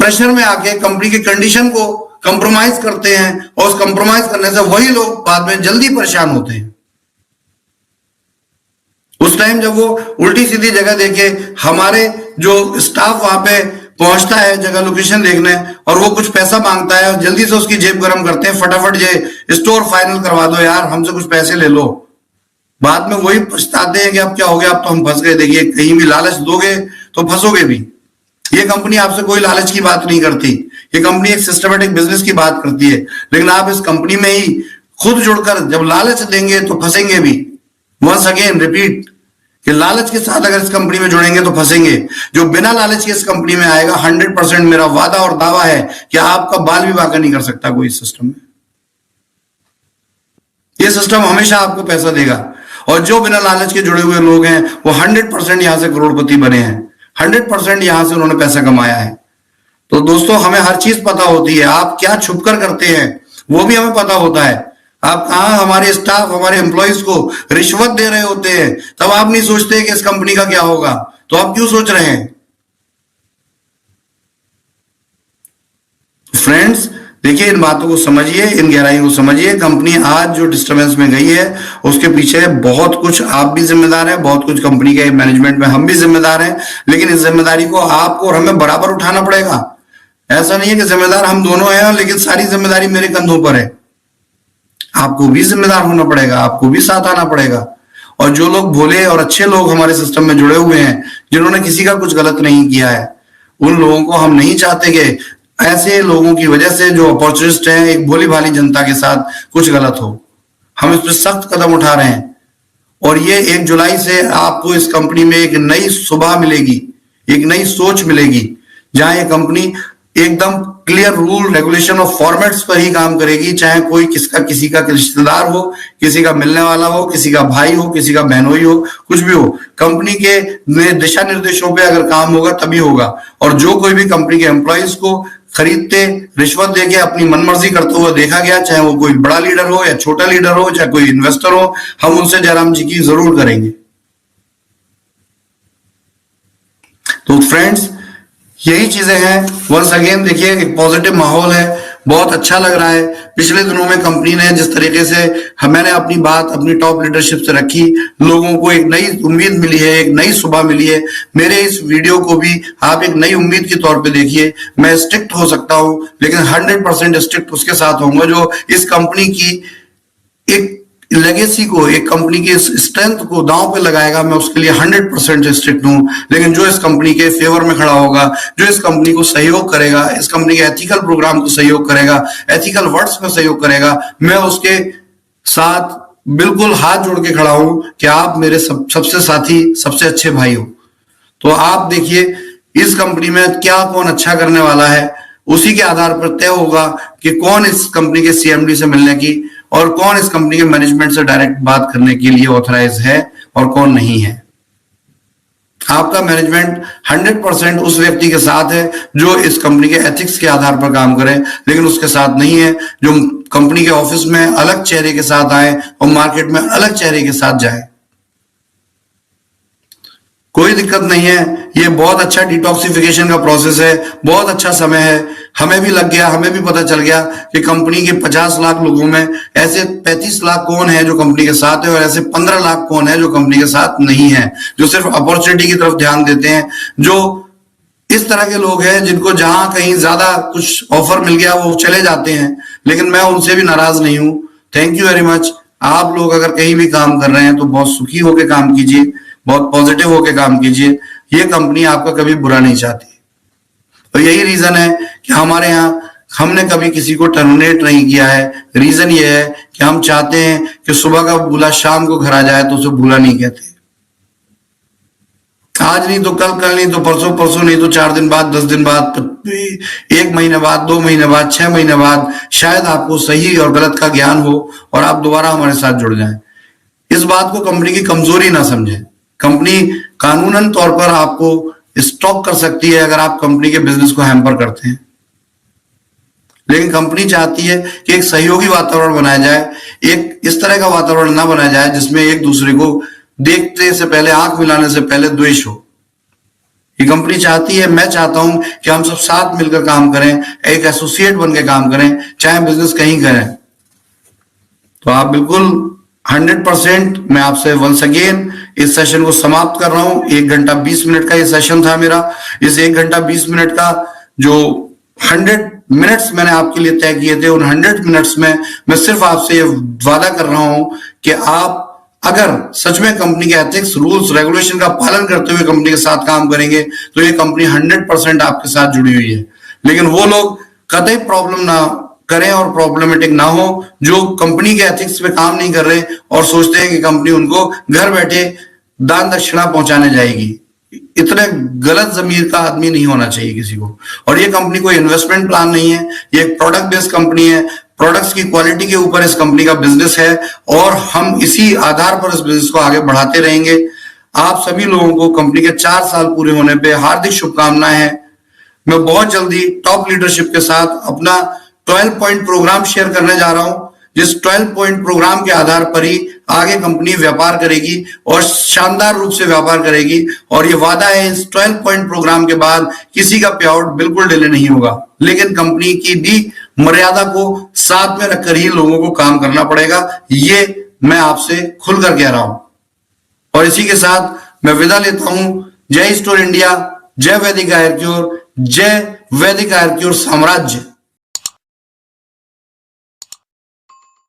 प्रेशर में आके कंपनी की कंडीशन को कंप्रोमाइज करते हैं, और उस कंप्रोमाइज करने से वही लोग बाद में जल्दी परेशान होते हैं। उस टाइम जब वो उल्टी सीधी जगह देखे, हमारे जो स्टाफ वहां पे पहुंचता है जगह लोकेशन देखने, और वो कुछ पैसा मांगता है और जल्दी से उसकी जेब गर्म करते हैं, फटाफट ये स्टोर फाइनल करवा दो यार, हमसे कुछ पैसे ले लो। बाद में वही पछताते हैं कि अब क्या हो गया, अब तो हम फंस गए। देखिए, कहीं भी लालच दोगे तो फंसोगे भी। ये कंपनी आपसे कोई लालच की बात नहीं करती, ये कंपनी एक सिस्टमेटिक बिजनेस की बात करती है, लेकिन आप इस कंपनी में ही खुद जुड़कर जब लालच देंगे तो फंसेंगे भी। वंस अगेन रिपीट कि लालच के साथ अगर इस कंपनी में जुड़ेंगे तो फंसेंगे। जो बिना लालच के इस कंपनी में आएगा, 100% मेरा वादा और दावा है कि आपका बाल भी बांका नहीं कर सकता कोई इस सिस्टम में। ये सिस्टम हमेशा आपको पैसा देगा, और जो बिना लालच के जुड़े हुए लोग हैं वो 100% यहां से करोड़पति बने हैं, 100% यहां से उन्होंने पैसा कमाया है। तो दोस्तों, हमें हर चीज पता होती है, आप क्या छुपकर करते हैं वो भी हमें पता होता है। आप कहां हमारे स्टाफ, हमारे एम्प्लॉइज को रिश्वत दे रहे होते हैं, तब आप नहीं सोचते कि इस कंपनी का क्या होगा, तो आप क्यों सोच रहे हैं? फ्रेंड्स, देखिए, इन बातों को समझिए, इन गहराइयों को समझिए। कंपनी आज जो डिस्टर्बेंस में गई है उसके पीछे बहुत कुछ आप भी जिम्मेदार हैं, बहुत कुछ कंपनी के मैनेजमेंट में हम भी जिम्मेदार हैं, लेकिन इस जिम्मेदारी को आपको और हमें बराबर उठाना पड़ेगा। ऐसा नहीं है कि जिम्मेदार हम दोनों हैं लेकिन सारी जिम्मेदारी मेरे कंधों पर है। आपको भी जिम्मेदार होना पड़ेगा, आपको भी साथ आना पड़ेगा। और जो लोग भोले और अच्छे लोग हमारे सिस्टम में जुड़े हुए हैं, जिन्होंने किसी का कुछ गलत नहीं किया है, उन लोगों को हम नहीं चाहते कि ऐसे लोगों की वजह से जो अपॉर्चुनिस्ट हैं, एक भोली भाली जनता के साथ कुछ गलत हो। हम इस पर सख्त कदम उठा रहे हैं, और ये 1 जुलाई से आपको इस कंपनी में एक नई सुबह मिलेगी, एक नई सोच मिलेगी, जहां ये कंपनी एकदम क्लियर रूल रेगुलेशन और फॉर्मेट्स पर ही काम करेगी। चाहे कोई किसी का रिश्तेदार हो, किसी का मिलने वाला हो, किसी का भाई हो, किसी का बहनोई हो, कुछ भी हो, कंपनी के दिशा निर्देशों पे अगर काम होगा तभी होगा। और जो कोई भी कंपनी के एम्प्लॉइज को खरीदते, रिश्वत देके अपनी मनमर्जी करते हुए देखा गया, चाहे वो कोई बड़ा लीडर हो या छोटा लीडर हो, चाहे कोई इन्वेस्टर हो, हम उनसे जयराम जी की जरूर करेंगे। तो फ्रेंड्स, यही चीजें हैं। वंस अगेन देखिए, एक पॉजिटिव माहौल है, बहुत अच्छा लग रहा है। पिछले दिनों में कंपनी ने जिस तरीके से मैंने अपनी बात अपनी टॉप लीडरशिप से रखी, लोगों को एक नई उम्मीद मिली है, एक नई सुबह मिली है। मेरे इस वीडियो को भी आप एक नई उम्मीद के तौर पे देखिए। मैं स्ट्रिक्ट हो सकता हूं, लेकिन 100% स्ट्रिक्ट उसके साथ होऊंगा जो इस कंपनी की एक लेगेसी को, एक कंपनी की स्ट्रेंथ को दांव पे लगाएगा। मैं उसके लिए 100% स्ट्रिक्ट हूं। लेकिन जो इस कंपनी के फेवर में खड़ा होगा, जो इस कंपनी को सहयोग करेगा, इस कंपनी के एथिकल प्रोग्राम को सहयोग करेगा, एथिकल वर्ड्स में सहयोग करेगा, मैं उसके साथ बिल्कुल हाथ जोड़ के खड़ा हूं कि आप मेरे सबसे साथी, सबसे अच्छे भाई हो। तो आप देखिए, इस कंपनी में क्या कौन अच्छा करने वाला है, उसी के आधार पर तय होगा कि कौन इस कंपनी के सीएमडी से मिलने की और कौन इस कंपनी के मैनेजमेंट से डायरेक्ट बात करने के लिए ऑथराइज है और कौन नहीं है। आपका मैनेजमेंट 100% उस व्यक्ति के साथ है जो इस कंपनी के एथिक्स के आधार पर काम करे, लेकिन उसके साथ नहीं है जो कंपनी के ऑफिस में अलग चेहरे के साथ आए और मार्केट में अलग चेहरे के साथ जाए। कोई दिक्कत नहीं है, ये बहुत अच्छा डिटॉक्सिफिकेशन का प्रोसेस है, बहुत अच्छा समय है। हमें भी लग गया, हमें भी पता चल गया कि कंपनी के 50 लाख लोगों में ऐसे 35 लाख कौन है जो कंपनी के साथ है, और ऐसे 15 लाख कौन है जो कंपनी के साथ नहीं है, जो सिर्फ अपॉर्चुनिटी की तरफ ध्यान देते हैं। जो इस तरह के लोग हैं जिनको जहां कहीं ज्यादा कुछ ऑफर मिल गया वो चले जाते हैं, लेकिन मैं उनसे भी नाराज नहीं हूं। Thank you very much. आप लोग अगर कहीं भी काम कर रहे हैं तो बहुत सुखी होकर काम कीजिए, बहुत पॉजिटिव होकर काम कीजिए। ये कंपनी आपका कभी बुरा नहीं चाहती, तो यही रीजन है कि हमारे यहाँ हमने कभी किसी को टर्मिनेट नहीं किया है। रीजन ये है कि हम चाहते हैं कि सुबह का भूला शाम को घर आ जाए तो उसे भूला नहीं कहते। आज नहीं तो कल, कल नहीं तो परसों, परसों नहीं तो 4 दिन बाद, 10 दिन बाद, 1 महीने बाद, 2 महीने बाद, 6 महीने बाद शायद आपको सही और गलत का ज्ञान हो और आप दोबारा हमारे साथ जुड़ जाएं। इस बात को कंपनी की कमजोरी ना समझें। कंपनी कानूनन तौर पर आपको स्टॉप कर सकती है अगर आप कंपनी के बिजनेस को हैम्पर करते हैं, लेकिन कंपनी चाहती है कि एक सहयोगी वातावरण बनाया जाए, एक इस तरह का वातावरण ना बनाया जाए जिसमें एक दूसरे को देखते से पहले, आंख मिलाने से पहले द्वेष हो। ये कंपनी चाहती है, मैं चाहता हूं कि हम सब साथ मिलकर काम करें, एक एसोसिएट बन के काम करें, चाहे बिजनेस कहीं करें। तो आप बिल्कुल 100%, मैं आपसे वंस अगेन इस सेशन को समाप्त कर रहा हूं। 1 घंटा 20 मिनट का ये सेशन था मेरा। इस 1 घंटा 20 मिनट का जो 100 मिनट्स मैंने आपके लिए तय किए थे, उन 100 मिनट्स में मैं सिर्फ आपसे वादा कर रहा हूं कि आप अगर सच में कंपनी के एथिक्स, रूल्स, रेगुलेशन का पालन करते हुए कंपनी के साथ काम करेंगे तो ये कंपनी 100% आपके साथ जुड़ी हुई है। लेकिन वो लोग कतई प्रॉब्लम ना करें और प्रॉब्लमेटिक ना हो जो कंपनी के एथिक्स पे काम नहीं कर रहे और सोचते हैं कि कंपनी उनको घर बैठे दान दक्षिणा पहुंचाने जाएगी। इतने गलत जमीर का आदमी नहीं होना चाहिए किसी को। और ये कंपनी कोई इन्वेस्टमेंट प्लान नहीं है, ये एक प्रोडक्ट बेस्ड कंपनी है। प्रोडक्ट्स की क्वालिटी के ऊपर इस कंपनी का बिजनेस है और हम इसी आधार पर इस बिजनेस को आगे बढ़ाते रहेंगे। आप सभी लोगों को कंपनी के 4 साल पूरे होने पे हार्दिक शुभकामनाएं हैं। मैं बहुत जल्दी टॉप लीडरशिप के साथ अपना 12 पॉइंट प्रोग्राम शेयर करने जा रहा हूं, जिस 12 पॉइंट प्रोग्राम के आधार पर ही आगे कंपनी व्यापार करेगी और शानदार रूप से व्यापार करेगी। और ये वादा है, इस 12 पॉइंट प्रोग्राम के बाद किसी का पे आउट बिल्कुल डिले नहीं होगा, लेकिन कंपनी की भी मर्यादा को साथ में रखकर ही लोगों को काम करना पड़ेगा। ये मैं आपसे खुलकर कह रहा हूं। और इसी के साथ मैं विदा लेता हूं। जय स्टोर इंडिया, जय वैदिक आयुर्क्योर, जय वैदिक आयुर्क्योर साम्राज्य।